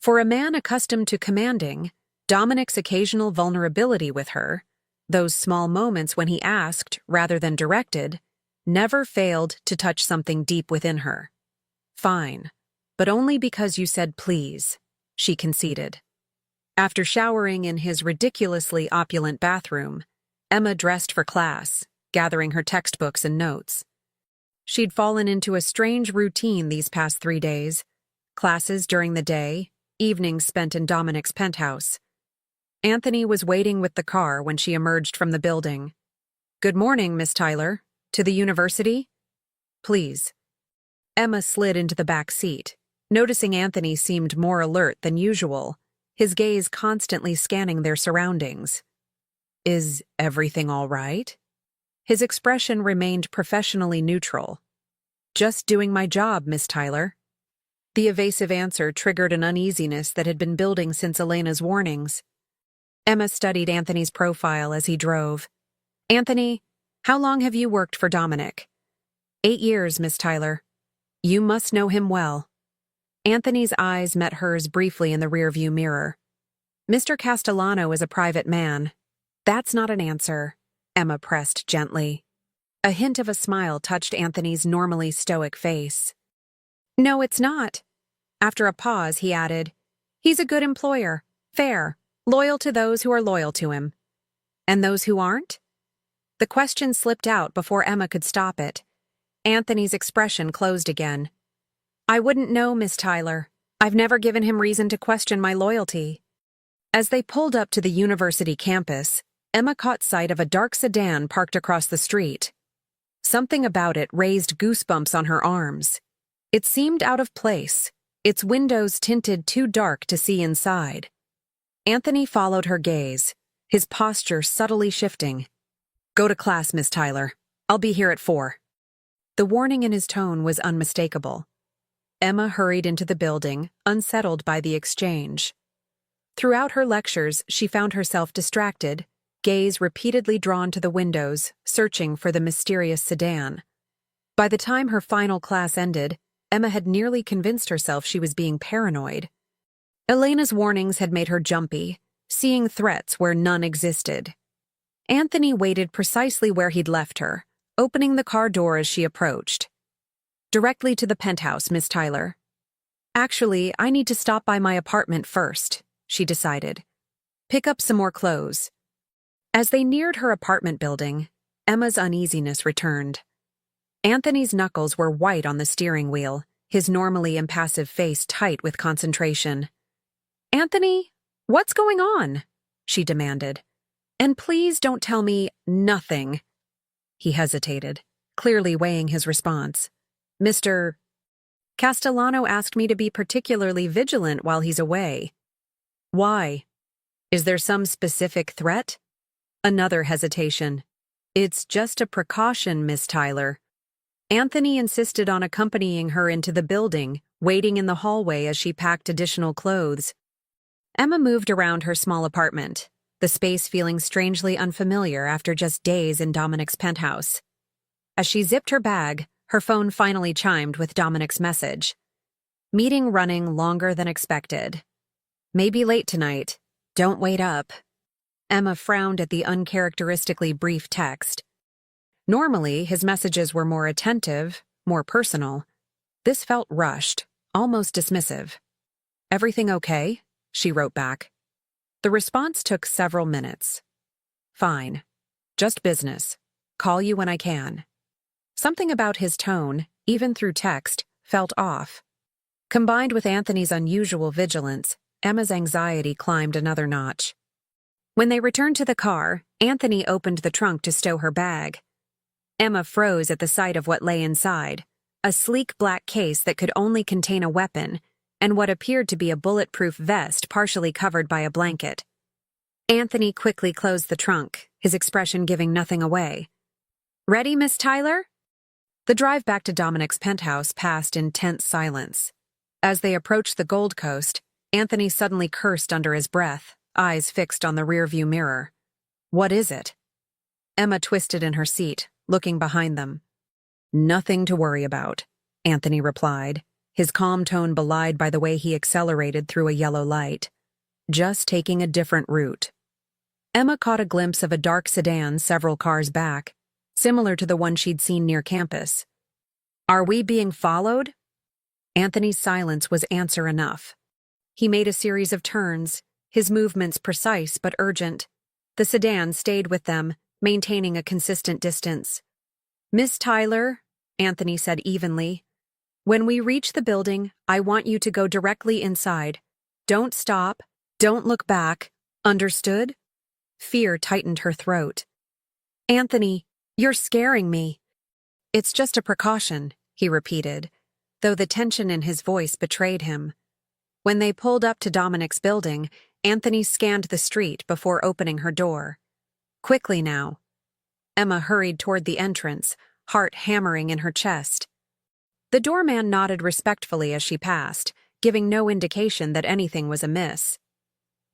A: For a man accustomed to commanding, Dominic's occasional vulnerability with her, those small moments when he asked rather than directed, never failed to touch something deep within her. Fine, but only because you said please, she conceded. After showering in his ridiculously opulent bathroom, Emma dressed for class, gathering her textbooks and notes. She'd fallen into a strange routine these past 3 days. Classes during the day, evenings spent in Dominic's penthouse. Anthony was waiting with the car when she emerged from the building. Good morning, Miss Tyler. To the university? Please. Emma slid into the back seat, noticing Anthony seemed more alert than usual, his gaze constantly scanning their surroundings. Is everything all right? His expression remained professionally neutral. Just doing my job, Miss Tyler. The evasive answer triggered an uneasiness that had been building since Elena's warnings. Emma studied Anthony's profile as he drove. Anthony, how long have you worked for Dominic? 8 years, Miss Tyler. You must know him well. Anthony's eyes met hers briefly in the rearview mirror. Mr. Castellano is a private man. That's not an answer, Emma pressed gently. A hint of a smile touched Anthony's normally stoic face. No, it's not. After a pause, he added, He's a good employer, fair, loyal to those who are loyal to him. And those who aren't? The question slipped out before Emma could stop it. Anthony's expression closed again. I wouldn't know, Miss Tyler. I've never given him reason to question my loyalty. As they pulled up to the university campus, Emma caught sight of a dark sedan parked across the street. Something about it raised goosebumps on her arms. It seemed out of place, its windows tinted too dark to see inside. Anthony followed her gaze, his posture subtly shifting. Go to class, Miss Tyler. I'll be here at 4. The warning in his tone was unmistakable. Emma hurried into the building, unsettled by the exchange. Throughout her lectures, she found herself distracted, gaze repeatedly drawn to the windows, searching for the mysterious sedan. By the time her final class ended, Emma had nearly convinced herself she was being paranoid. Elena's warnings had made her jumpy, seeing threats where none existed. Anthony waited precisely where he'd left her, opening the car door as she approached. Directly to the penthouse, Miss Tyler. Actually, I need to stop by my apartment first, she decided. Pick up some more clothes. As they neared her apartment building, Emma's uneasiness returned. Anthony's knuckles were white on the steering wheel, his normally impassive face tight with concentration. Anthony, what's going on? She demanded. And please don't tell me nothing. He hesitated, clearly weighing his response. Mr. Castellano asked me to be particularly vigilant while he's away. Why? Is there some specific threat? Another hesitation. It's just a precaution, Miss Tyler. Anthony insisted on accompanying her into the building, waiting in the hallway as she packed additional clothes. Emma moved around her small apartment, the space feeling strangely unfamiliar after just days in Dominic's penthouse. As she zipped her bag, her phone finally chimed with Dominic's message. Meeting running longer than expected. Maybe late tonight. Don't wait up. Emma frowned at the uncharacteristically brief text. Normally, his messages were more attentive, more personal. This felt rushed, almost dismissive. Everything okay? She wrote back. The response took several minutes. Fine. Just business. Call you when I can. Something about his tone, even through text, felt off. Combined with Anthony's unusual vigilance, Emma's anxiety climbed another notch. When they returned to the car, Anthony opened the trunk to stow her bag. Emma froze at the sight of what lay inside, a sleek black case that could only contain a weapon, and what appeared to be a bulletproof vest partially covered by a blanket. Anthony quickly closed the trunk, his expression giving nothing away. Ready, Miss Tyler? The drive back to Dominic's penthouse passed in tense silence. As they approached the Gold Coast, Anthony suddenly cursed under his breath, eyes fixed on the rearview mirror. What is it? Emma twisted in her seat, looking behind them. Nothing to worry about, Anthony replied, his calm tone belied by the way he accelerated through a yellow light. Just taking a different route. Emma caught a glimpse of a dark sedan several cars back, similar to the one she'd seen near campus. Are we being followed? Anthony's silence was answer enough. He made a series of turns, his movements precise but urgent. The sedan stayed with them, maintaining a consistent distance. Miss Tyler, Anthony said evenly, when we reach the building, I want you to go directly inside. Don't stop, don't look back, understood? Fear tightened her throat. Anthony, you're scaring me. It's just a precaution, he repeated, though the tension in his voice betrayed him. When they pulled up to Dominic's building, Anthony scanned the street before opening her door. Quickly now. Emma hurried toward the entrance, heart hammering in her chest. The doorman nodded respectfully as she passed, giving no indication that anything was amiss.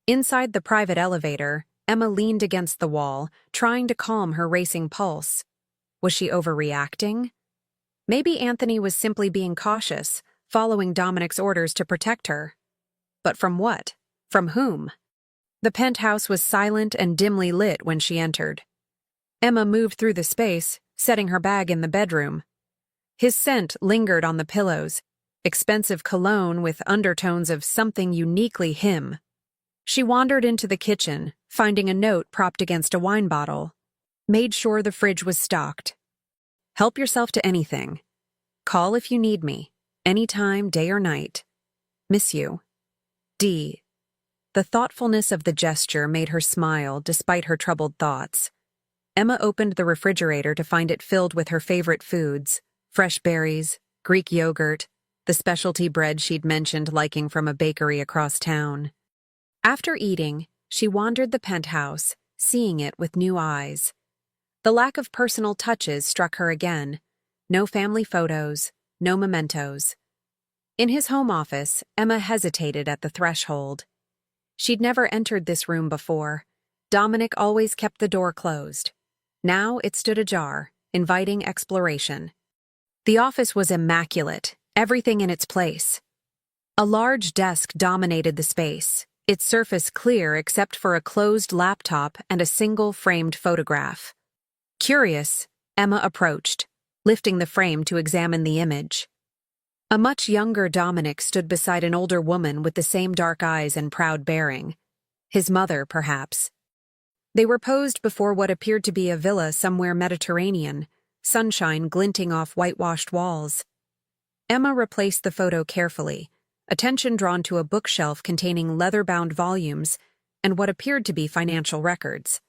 A: Inside the private elevator, Emma leaned against the wall, trying to calm her racing pulse. Was she overreacting? Maybe Anthony was simply being cautious, following Dominic's orders to protect her. But from what? From whom? The penthouse was silent and dimly lit when she entered. Emma moved through the space, setting her bag in the bedroom. His scent lingered on the pillows, expensive cologne with undertones of something uniquely him. She wandered into the kitchen, finding a note propped against a wine bottle. Made sure the fridge was stocked. Help yourself to anything. Call if you need me, anytime, day or night. Miss you. D. The thoughtfulness of the gesture made her smile despite her troubled thoughts. Emma opened the refrigerator to find it filled with her favorite foods, fresh berries, Greek yogurt, the specialty bread she'd mentioned liking from a bakery across town. After eating, she wandered the penthouse, seeing it with new eyes. The lack of personal touches struck her again. No family photos, no mementos. In his home office, Emma hesitated at the threshold. She'd never entered this room before. Dominic always kept the door closed. Now it stood ajar, inviting exploration. The office was immaculate, everything in its place. A large desk dominated the space, its surface clear except for a closed laptop and a single framed photograph. Curious, Emma approached, lifting the frame to examine the image. A much younger Dominic stood beside an older woman with the same dark eyes and proud bearing. His mother, perhaps. They were posed before what appeared to be a villa somewhere Mediterranean, sunshine glinting off whitewashed walls. Emma replaced the photo carefully, attention drawn to a bookshelf containing leather-bound volumes and what appeared to be financial records.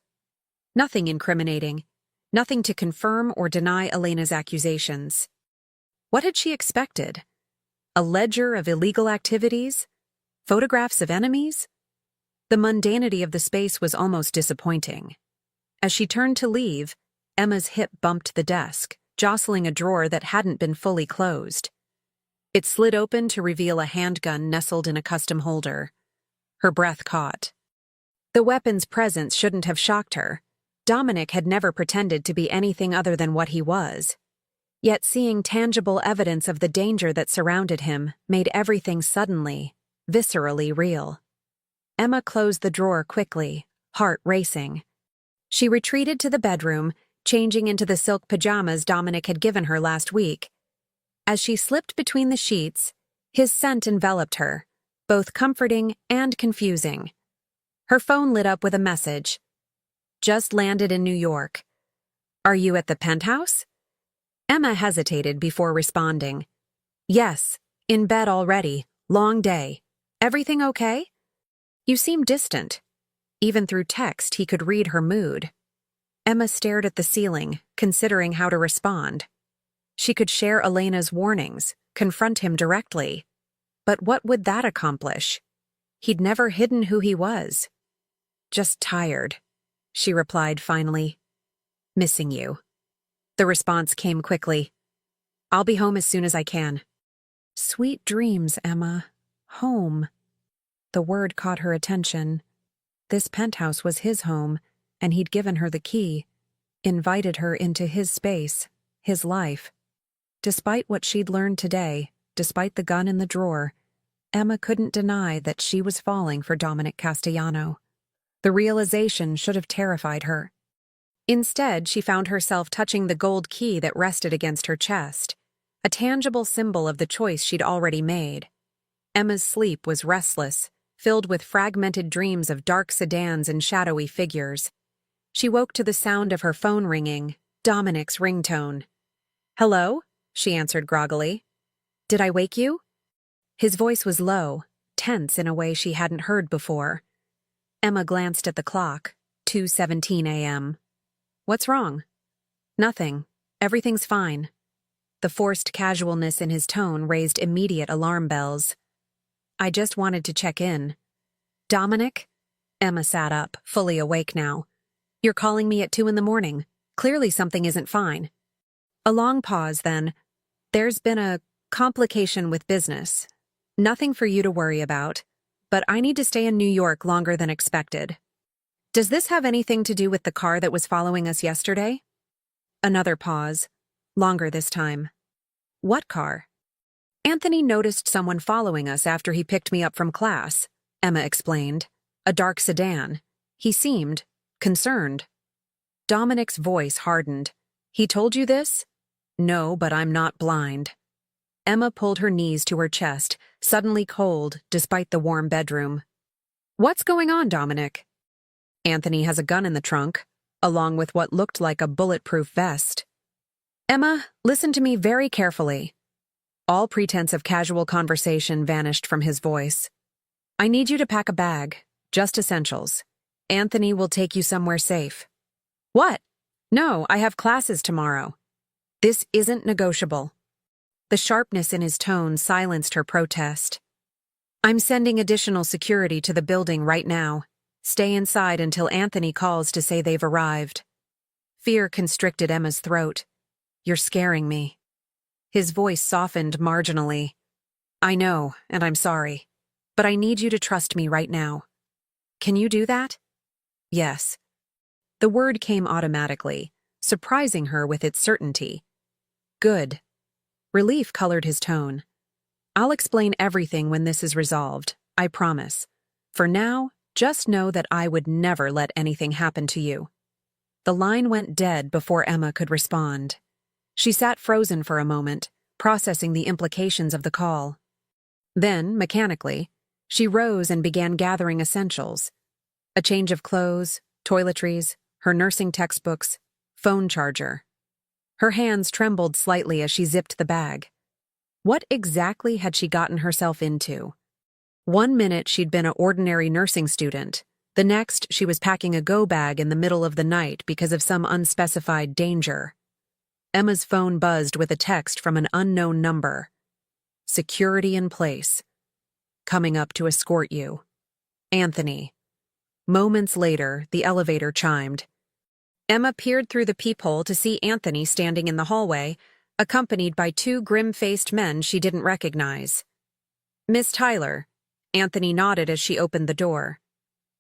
A: Nothing incriminating, nothing to confirm or deny Elena's accusations. What had she expected? A ledger of illegal activities? Photographs of enemies? The mundanity of the space was almost disappointing. As she turned to leave, Emma's hip bumped the desk, jostling a drawer that hadn't been fully closed. It slid open to reveal a handgun nestled in a custom holder. Her breath caught. The weapon's presence shouldn't have shocked her. Dominic had never pretended to be anything other than what he was. Yet seeing tangible evidence of the danger that surrounded him made everything suddenly, viscerally real. Emma closed the drawer quickly, heart racing. She retreated to the bedroom, changing into the silk pajamas Dominic had given her last week. As she slipped between the sheets, his scent enveloped her, both comforting and confusing. Her phone lit up with a message. Just landed in New York. Are you at the penthouse? Emma hesitated before responding. Yes, in bed already, long day. Everything okay? You seem distant. Even through text, he could read her mood. Emma stared at the ceiling, considering how to respond. She could share Elena's warnings, confront him directly. But what would that accomplish? He'd never hidden who he was. Just tired, she replied finally. Missing you. The response came quickly. I'll be home as soon as I can. Sweet dreams, Emma. Home. The word caught her attention. This penthouse was his home, and he'd given her the key, invited her into his space, his life. Despite what she'd learned today, despite the gun in the drawer, Emma couldn't deny that she was falling for Dominic Castellano. The realization should have terrified her. Instead, she found herself touching the gold key that rested against her chest, a tangible symbol of the choice she'd already made. Emma's sleep was restless, filled with fragmented dreams of dark sedans and shadowy figures. She woke to the sound of her phone ringing, Dominic's ringtone. Hello? She answered groggily. Did I wake you? His voice was low, tense in a way she hadn't heard before. Emma glanced at the clock, 2:17 a.m. What's wrong? Nothing. Everything's fine. The forced casualness in his tone raised immediate alarm bells. I just wanted to check in. Dominic? Emma sat up, fully awake now. You're calling me at 2 a.m. Clearly something isn't fine. A long pause, then. There's been a complication with business. Nothing for you to worry about, but I need to stay in New York longer than expected. Does this have anything to do with the car that was following us yesterday? Another pause, longer this time. What car? Anthony noticed someone following us after he picked me up from class, Emma explained. A dark sedan. He seemed concerned. Dominic's voice hardened. He told you this? No, but I'm not blind. Emma pulled her knees to her chest, suddenly cold despite the warm bedroom. What's going on, Dominic? Anthony has a gun in the trunk, along with what looked like a bulletproof vest. Emma, listen to me very carefully. All pretense of casual conversation vanished from his voice. I need you to pack a bag, just essentials. Anthony will take you somewhere safe. What? No, I have classes tomorrow. This isn't negotiable. The sharpness in his tone silenced her protest. I'm sending additional security to the building right now. Stay inside until Anthony calls to say they've arrived. Fear constricted Emma's throat. You're scaring me. His voice softened marginally. I know, and I'm sorry. But I need you to trust me right now. Can you do that? Yes. The word came automatically, surprising her with its certainty. Good. Relief colored his tone. I'll explain everything when this is resolved, I promise. For now, just know that I would never let anything happen to you. The line went dead before Emma could respond. She sat frozen for a moment, processing the implications of the call. Then, mechanically, she rose and began gathering essentials. A change of clothes, toiletries, her nursing textbooks, phone charger. Her hands trembled slightly as she zipped the bag. What exactly had she gotten herself into? 1 minute she'd been an ordinary nursing student. The next, she was packing a go bag in the middle of the night because of some unspecified danger. Emma's phone buzzed with a text from an unknown number. Security in place. Coming up to escort you. Anthony. Moments later, the elevator chimed. Emma peered through the peephole to see Anthony standing in the hallway, accompanied by two grim-faced men she didn't recognize. "Miss Tyler," Anthony nodded as she opened the door.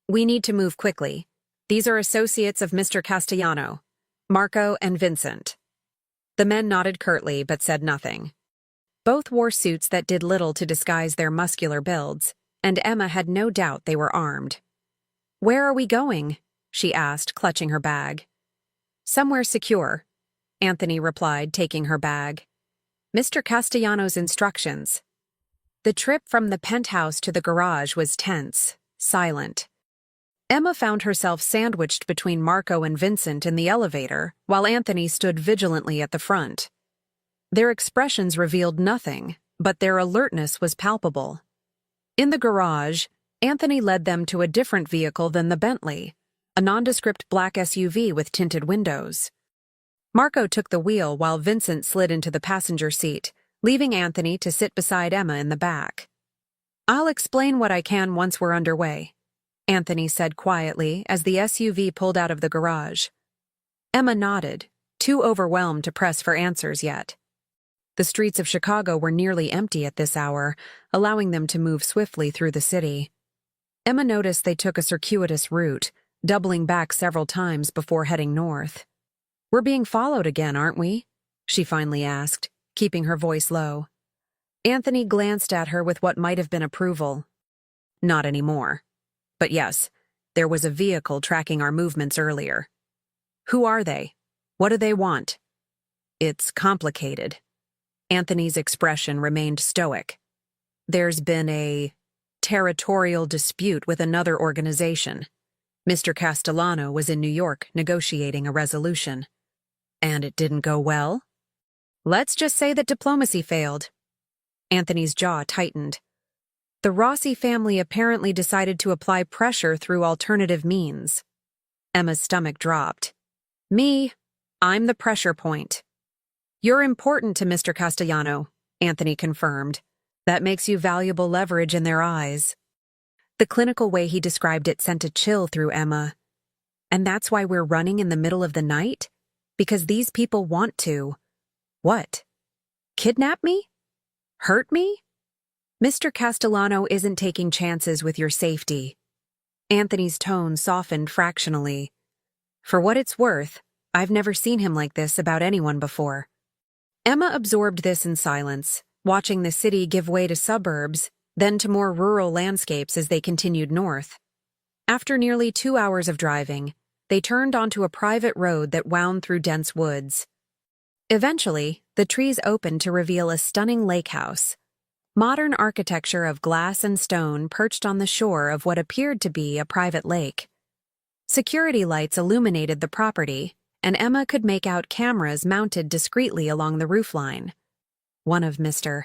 A: "We need to move quickly. These are associates of Mr. Castellano, Marco and Vincent." The men nodded curtly but said nothing. Both wore suits that did little to disguise their muscular builds, and Emma had no doubt they were armed. "Where are we going?" she asked, clutching her bag. "Somewhere secure," Anthony replied, taking her bag. "Mr. Castellano's instructions." The trip from the penthouse to the garage was tense, silent. Emma found herself sandwiched between Marco and Vincent in the elevator, while Anthony stood vigilantly at the front. Their expressions revealed nothing, but their alertness was palpable. In the garage, Anthony led them to a different vehicle than the Bentley, a nondescript black SUV with tinted windows. Marco took the wheel while Vincent slid into the passenger seat, leaving Anthony to sit beside Emma in the back. "I'll explain what I can once we're underway," Anthony said quietly as the SUV pulled out of the garage. Emma nodded, too overwhelmed to press for answers yet. The streets of Chicago were nearly empty at this hour, allowing them to move swiftly through the city. Emma noticed they took a circuitous route, doubling back several times before heading north. "We're being followed again, aren't we?" she finally asked, keeping her voice low. Anthony glanced at her with what might have been approval. "Not anymore. But yes, there was a vehicle tracking our movements earlier." "Who are they? What do they want?" "It's complicated." Anthony's expression remained stoic. "There's been a territorial dispute with another organization. Mr. Castellano was in New York negotiating a resolution." "And it didn't go well?" "Let's just say that diplomacy failed." Anthony's jaw tightened. The Rossi family apparently decided to apply pressure through alternative means. Emma's stomach dropped. I'm the pressure point." "You're important to Mr. Castellano," Anthony confirmed. "That makes you valuable leverage in their eyes." The clinical way he described it sent a chill through Emma. "And that's why we're running in the middle of the night? Because these people want to— what? Kidnap me? Hurt me?" "Mr. Castellano isn't taking chances with your safety." Anthony's tone softened fractionally. "For what it's worth, I've never seen him like this about anyone before." Emma absorbed this in silence, watching the city give way to suburbs, then to more rural landscapes as they continued north. After nearly 2 hours of driving, they turned onto a private road that wound through dense woods. Eventually, the trees opened to reveal a stunning lake house. Modern architecture of glass and stone perched on the shore of what appeared to be a private lake. Security lights illuminated the property, and Emma could make out cameras mounted discreetly along the roofline. One of Mr.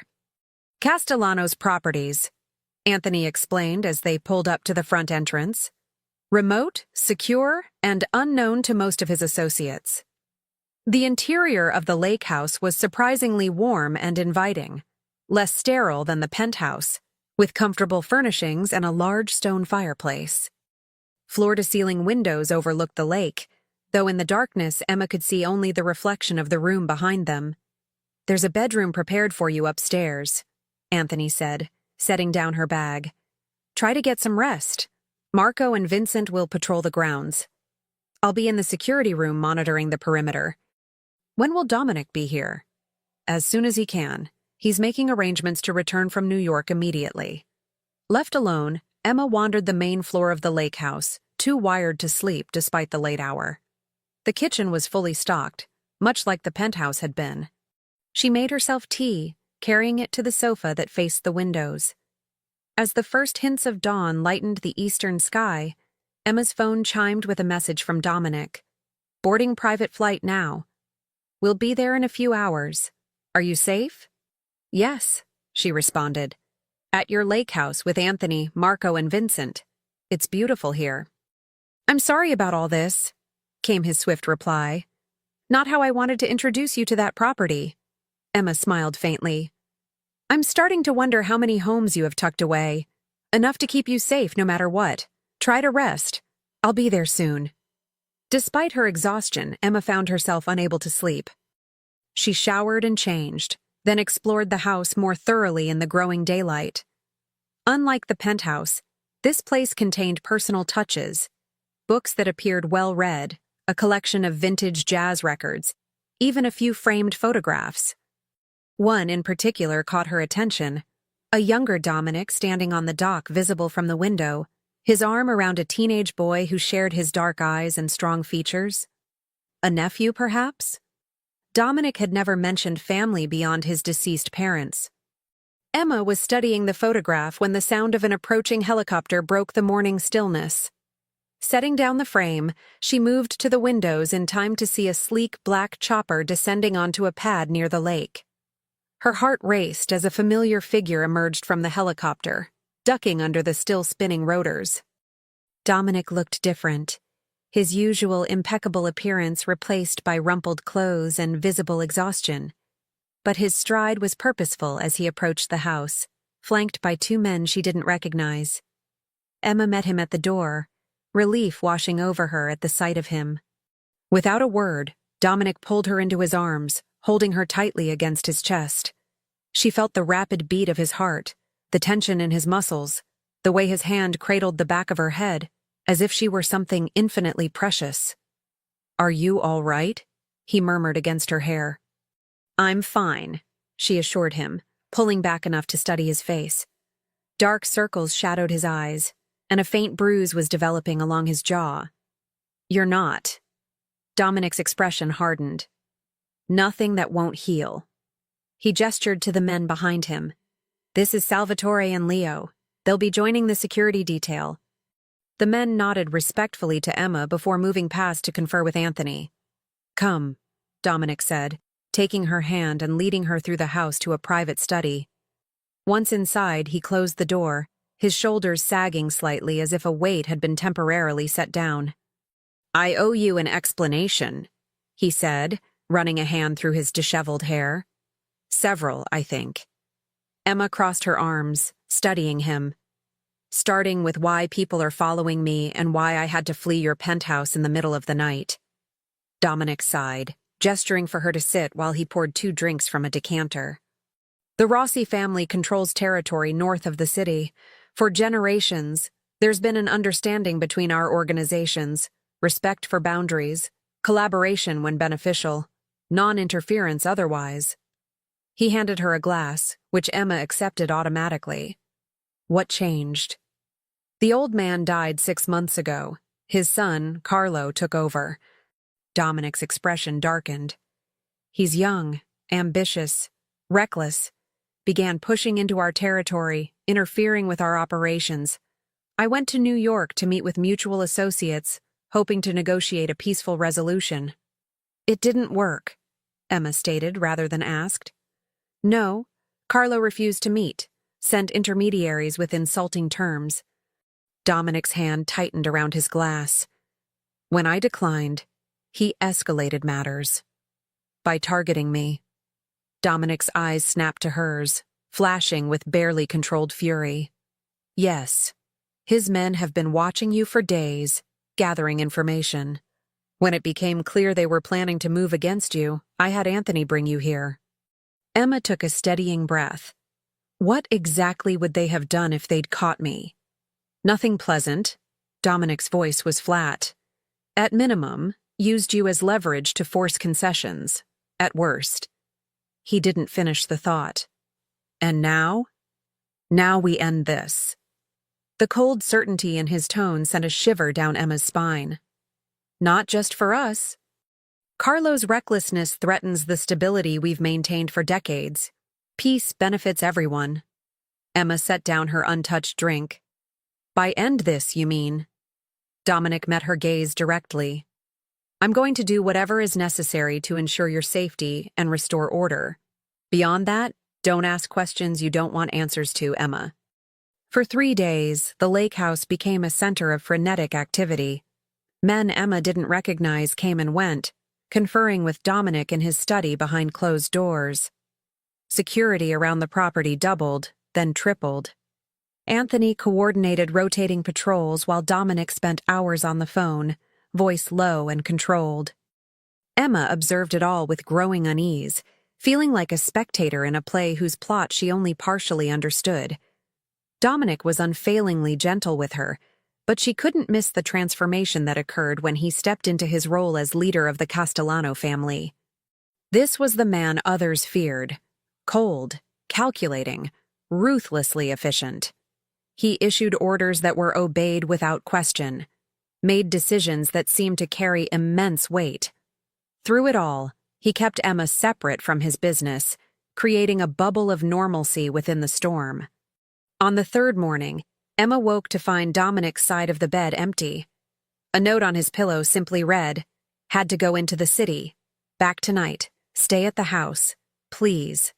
A: Castellano's properties, Anthony explained as they pulled up to the front entrance. Remote, secure, and unknown to most of his associates. The interior of the lake house was surprisingly warm and inviting, less sterile than the penthouse, with comfortable furnishings and a large stone fireplace. Floor-to-ceiling windows overlooked the lake, though in the darkness Emma could see only the reflection of the room behind them. "There's a bedroom prepared for you upstairs," Anthony said, setting down her bag. "Try to get some rest. Marco and Vincent will patrol the grounds. I'll be in the security room monitoring the perimeter." "When will Dominic be here?" "As soon as he can. He's making arrangements to return from New York immediately." Left alone, Emma wandered the main floor of the lake house, too wired to sleep despite the late hour. The kitchen was fully stocked, much like the penthouse had been. She made herself tea, carrying it to the sofa that faced the windows. As the first hints of dawn lightened the eastern sky, Emma's phone chimed with a message from Dominic. "Boarding private flight now. We'll be there in a few hours. Are you safe?" "Yes," she responded. "At your lake house with Anthony, Marco, and Vincent. It's beautiful here." "I'm sorry about all this," came his swift reply. "Not how I wanted to introduce you to that property." Emma smiled faintly. "I'm starting to wonder how many homes you have tucked away. Enough to keep you safe no matter what. Try to rest. I'll be there soon." Despite her exhaustion, Emma found herself unable to sleep. She showered and changed, then explored the house more thoroughly in the growing daylight. Unlike the penthouse, this place contained personal touches, books that appeared well-read, a collection of vintage jazz records, even a few framed photographs. One in particular caught her attention, a younger Dominic standing on the dock visible from the window, his arm around a teenage boy who shared his dark eyes and strong features. A nephew, perhaps? Dominic had never mentioned family beyond his deceased parents. Emma was studying the photograph when the sound of an approaching helicopter broke the morning stillness. Setting down the frame, she moved to the windows in time to see a sleek black chopper descending onto a pad near the lake. Her heart raced as a familiar figure emerged from the helicopter, ducking under the still spinning rotors. Dominic looked different, his usual impeccable appearance replaced by rumpled clothes and visible exhaustion. But his stride was purposeful as he approached the house, flanked by two men she didn't recognize. Emma met him at the door, relief washing over her at the sight of him. Without a word, Dominic pulled her into his arms, holding her tightly against his chest. She felt the rapid beat of his heart, the tension in his muscles, the way his hand cradled the back of her head, as if she were something infinitely precious. "Are you all right?" he murmured against her hair. "I'm fine," she assured him, pulling back enough to study his face. Dark circles shadowed his eyes, and a faint bruise was developing along his jaw. "You're not." Dominic's expression hardened. "Nothing that won't heal." He gestured to the men behind him. "This is Salvatore and Leo. They'll be joining the security detail." The men nodded respectfully to Emma before moving past to confer with Anthony. "Come," Dominic said, taking her hand and leading her through the house to a private study. Once inside, he closed the door, his shoulders sagging slightly as if a weight had been temporarily set down. "I owe you an explanation," he said, running a hand through his disheveled hair. "Several, I think." Emma crossed her arms, studying him. "Starting with why people are following me and why I had to flee your penthouse in the middle of the night." Dominic sighed, gesturing for her to sit while he poured 2 drinks from a decanter. "The Rossi family controls territory north of the city. For generations, there's been an understanding between our organizations, respect for boundaries, collaboration when beneficial, non-interference otherwise." He handed her a glass, which Emma accepted automatically. What changed? "The old man died 6 months ago. His son, Carlo, took over." Dominic's expression darkened. "He's young, ambitious, reckless, began pushing into our territory, interfering with our operations. I went to New York to meet with mutual associates, hoping to negotiate a peaceful resolution." "It didn't work," Emma stated rather than asked. "No, Carlo refused to meet, sent intermediaries with insulting terms." Dominic's hand tightened around his glass. "When I declined, he escalated matters. By targeting me." Dominic's eyes snapped to hers, flashing with barely controlled fury. "Yes, his men have been watching you for days, gathering information. When it became clear they were planning to move against you, I had Anthony bring you here." Emma took a steadying breath. What exactly would they have done if they'd caught me? "Nothing pleasant." Dominic's voice was flat. "At minimum, used you as leverage to force concessions. At worst." He didn't finish the thought. "And now? Now we end this." The cold certainty in his tone sent a shiver down Emma's spine. "Not just for us. Carlo's recklessness threatens the stability we've maintained for decades. Peace benefits everyone." Emma set down her untouched drink. "By end this, you mean?" Dominic met her gaze directly. "I'm going to do whatever is necessary to ensure your safety and restore order. Beyond that, don't ask questions you don't want answers to, Emma." For 3 days, the lake house became a center of frenetic activity. Men Emma didn't recognize came and went, conferring with Dominic in his study behind closed doors. Security around the property doubled, then tripled. Anthony coordinated rotating patrols while Dominic spent hours on the phone, voice low and controlled. Emma observed it all with growing unease, feeling like a spectator in a play whose plot she only partially understood. Dominic was unfailingly gentle with her, but she couldn't miss the transformation that occurred when he stepped into his role as leader of the Castellano family. This was the man others feared: cold, calculating, ruthlessly efficient. He issued orders that were obeyed without question, made decisions that seemed to carry immense weight. Through it all, he kept Emma separate from his business, creating a bubble of normalcy within the storm. On the third morning, Emma woke to find Dominic's side of the bed empty. A note on his pillow simply read, "Had to go into the city. Back tonight. Stay at the house. Please."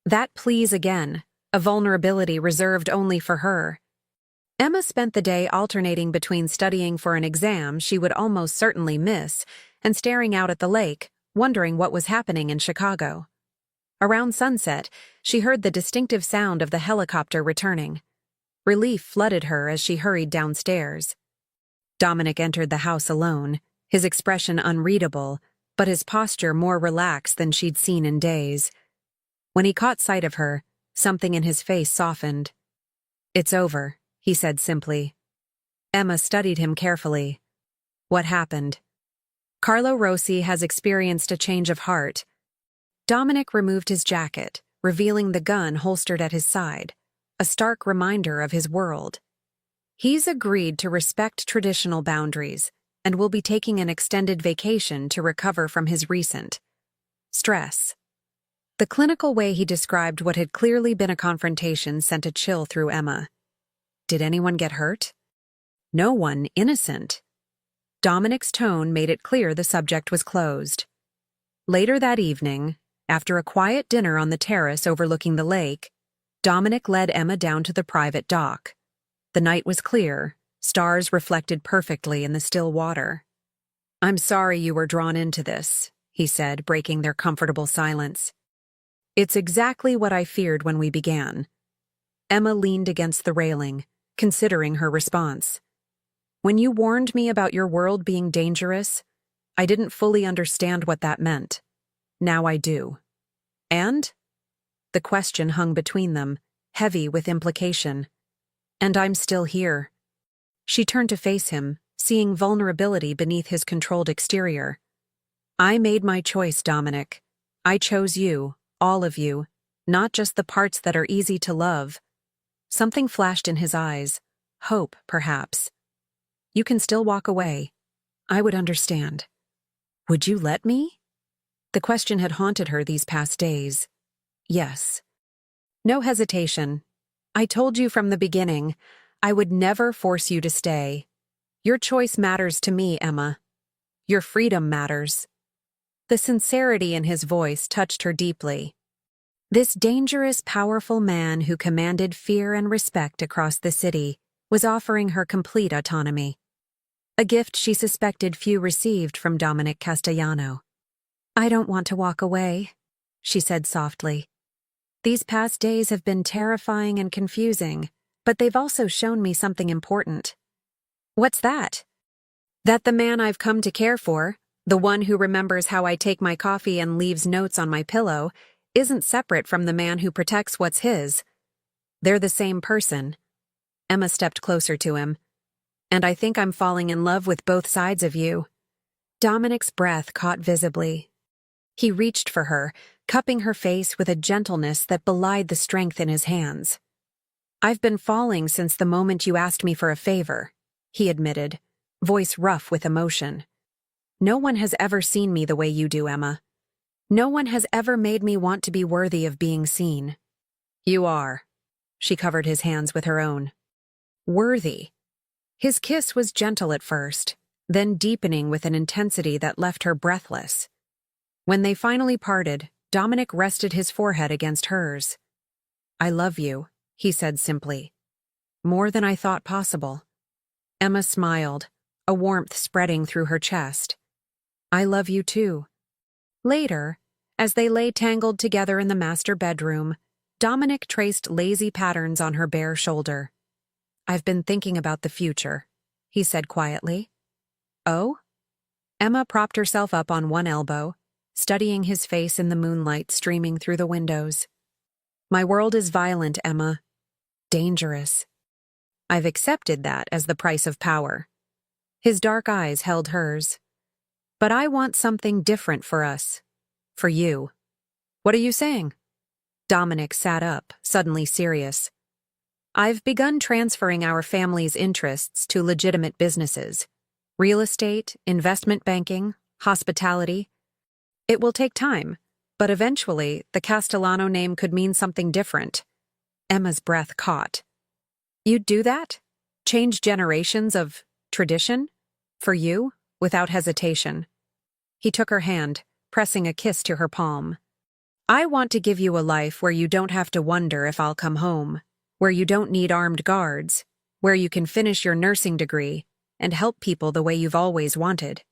A: That please again, a vulnerability reserved only for her. Emma spent the day alternating between studying for an exam she would almost certainly miss and staring out at the lake, wondering what was happening in Chicago. Around sunset, she heard the distinctive sound of the helicopter returning. Relief flooded her as she hurried downstairs. Dominic entered the house alone, his expression unreadable, but his posture more relaxed than she'd seen in days. When he caught sight of her, something in his face softened. "It's over," he said simply. Emma studied him carefully. "What happened?" "Carlo Rossi has experienced a change of heart." Dominic removed his jacket, revealing the gun holstered at his side, a stark reminder of his world. "He's agreed to respect traditional boundaries and will be taking an extended vacation to recover from his recent stress." The clinical way he described what had clearly been a confrontation sent a chill through Emma. Did anyone get hurt? No one innocent. Dominic's tone made it clear the subject was closed. Later that evening, after a quiet dinner on the terrace overlooking the lake, Dominic led Emma down to the private dock. The night was clear, stars reflected perfectly in the still water. "I'm sorry you were drawn into this," he said, breaking their comfortable silence. "It's exactly what I feared when we began." Emma leaned against the railing, considering her response. "When you warned me about your world being dangerous, I didn't fully understand what that meant. Now I do." "And?" The question hung between them, heavy with implication. "And I'm still here." She turned to face him, seeing vulnerability beneath his controlled exterior. "I made my choice, Dominic. I chose you, all of you, not just the parts that are easy to love." Something flashed in his eyes. Hope, perhaps. "You can still walk away. I would understand." "Would you let me?" The question had haunted her these past days. "Yes." No hesitation. "I told you from the beginning, I would never force you to stay. Your choice matters to me, Emma. Your freedom matters." The sincerity in his voice touched her deeply. This dangerous, powerful man who commanded fear and respect across the city was offering her complete autonomy. A gift she suspected few received from Dominic Castellano. "I don't want to walk away," she said softly. "These past days have been terrifying and confusing, but they've also shown me something important." "What's that?" "That the man I've come to care for, the one who remembers how I take my coffee and leaves notes on my pillow, isn't separate from the man who protects what's his. They're the same person." Emma stepped closer to him. "And I think I'm falling in love with both sides of you." Dominic's breath caught visibly. He reached for her, cupping her face with a gentleness that belied the strength in his hands. "I've been falling since the moment you asked me for a favor," he admitted, voice rough with emotion. "No one has ever seen me the way you do, Emma. No one has ever made me want to be worthy of being seen." "You are." She covered his hands with her own. "Worthy." His kiss was gentle at first, then deepening with an intensity that left her breathless. When they finally parted, Dominic rested his forehead against hers. "I love you," he said simply. "More than I thought possible." Emma smiled, a warmth spreading through her chest. "I love you too." Later, as they lay tangled together in the master bedroom, Dominic traced lazy patterns on her bare shoulder. "I've been thinking about the future," he said quietly. Oh? Emma propped herself up on one elbow, studying his face in the moonlight streaming through the windows. My world is violent, Emma. Dangerous. I've accepted that as the price of power. His dark eyes held hers. But I want something different for us. For you. What are you saying? Dominic sat up, suddenly serious. I've begun transferring our family's interests to legitimate businesses. Real estate, investment banking, hospitality. It will take time, but eventually the Castellano name could mean something different. Emma's breath caught. You'd do that? Change generations of tradition? For you? Without hesitation. He took her hand, pressing a kiss to her palm. I want to give you a life where you don't have to wonder if I'll come home, where you don't need armed guards, where you can finish your nursing degree and help people the way you've always wanted.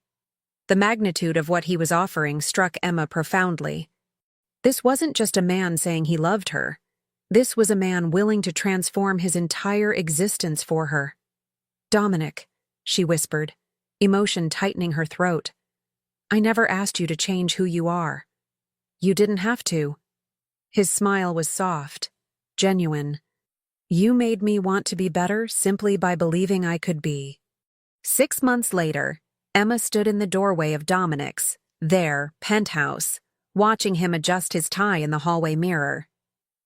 A: The magnitude of what he was offering struck Emma profoundly. This wasn't just a man saying he loved her. This was a man willing to transform his entire existence for her. Dominic, she whispered, emotion tightening her throat. I never asked you to change who you are. You didn't have to. His smile was soft, genuine. You made me want to be better simply by believing I could be. 6 months later, Emma stood in the doorway of Dominic's, their penthouse, watching him adjust his tie in the hallway mirror.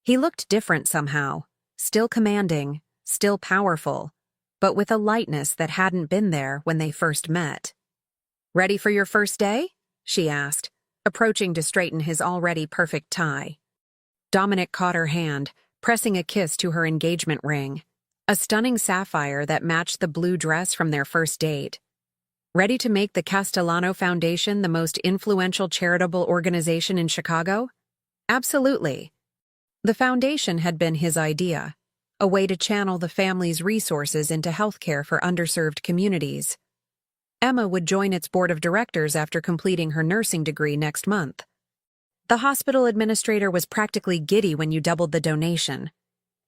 A: He looked different somehow, still commanding, still powerful, but with a lightness that hadn't been there when they first met. Ready for your first day? She asked, approaching to straighten his already perfect tie. Dominic caught her hand, pressing a kiss to her engagement ring, a stunning sapphire that matched the blue dress from their first date. Ready to make the Castellano Foundation the most influential charitable organization in Chicago? Absolutely. The foundation had been his idea, a way to channel the family's resources into healthcare for underserved communities. Emma would join its board of directors after completing her nursing degree next month. The hospital administrator was practically giddy when you doubled the donation,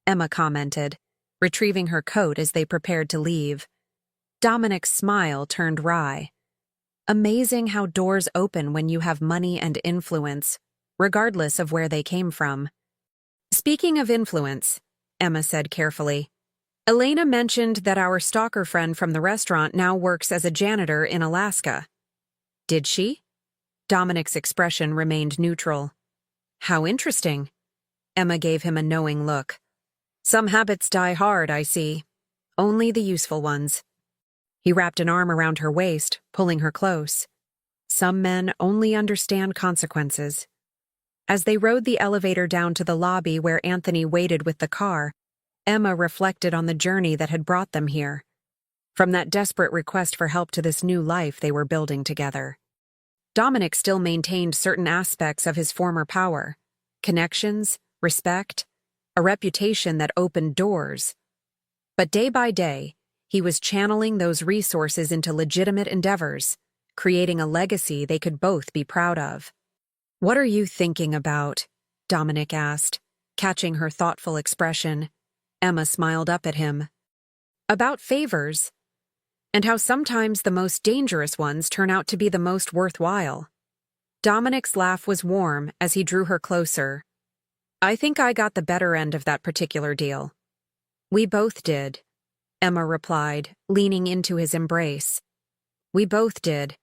A: Emma commented, retrieving her coat as they prepared to leave. Dominic's smile turned wry. Amazing how doors open when you have money and influence, regardless of where they came from. Speaking of influence, Emma said carefully, Elena mentioned that our stalker friend from the restaurant now works as a janitor in Alaska. Did she? Dominic's expression remained neutral. How interesting. Emma gave him a knowing look. Some habits die hard, I see. Only the useful ones. He wrapped an arm around her waist, pulling her close. Some men only understand consequences. As they rode the elevator down to the lobby where Anthony waited with the car, Emma reflected on the journey that had brought them here. From that desperate request for help to this new life they were building together. Dominic still maintained certain aspects of his former power. Connections, respect, a reputation that opened doors. But day by day, he was channeling those resources into legitimate endeavors, creating a legacy they could both be proud of. What are you thinking about? Dominic asked, catching her thoughtful expression. Emma smiled up at him. About favors, and how sometimes the most dangerous ones turn out to be the most worthwhile. Dominic's laugh was warm as he drew her closer. I think I got the better end of that particular deal. We both did, Emma replied, leaning into his embrace. We both did.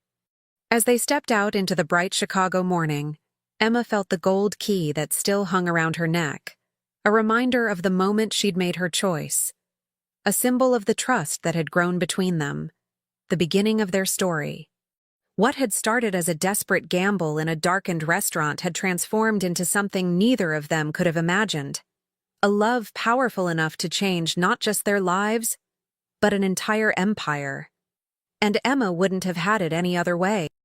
A: As they stepped out into the bright Chicago morning, Emma felt the gold key that still hung around her neck, a reminder of the moment she'd made her choice, a symbol of the trust that had grown between them, the beginning of their story. What had started as a desperate gamble in a darkened restaurant had transformed into something neither of them could have imagined, a love powerful enough to change not just their lives, but an entire empire. And Emma wouldn't have had it any other way.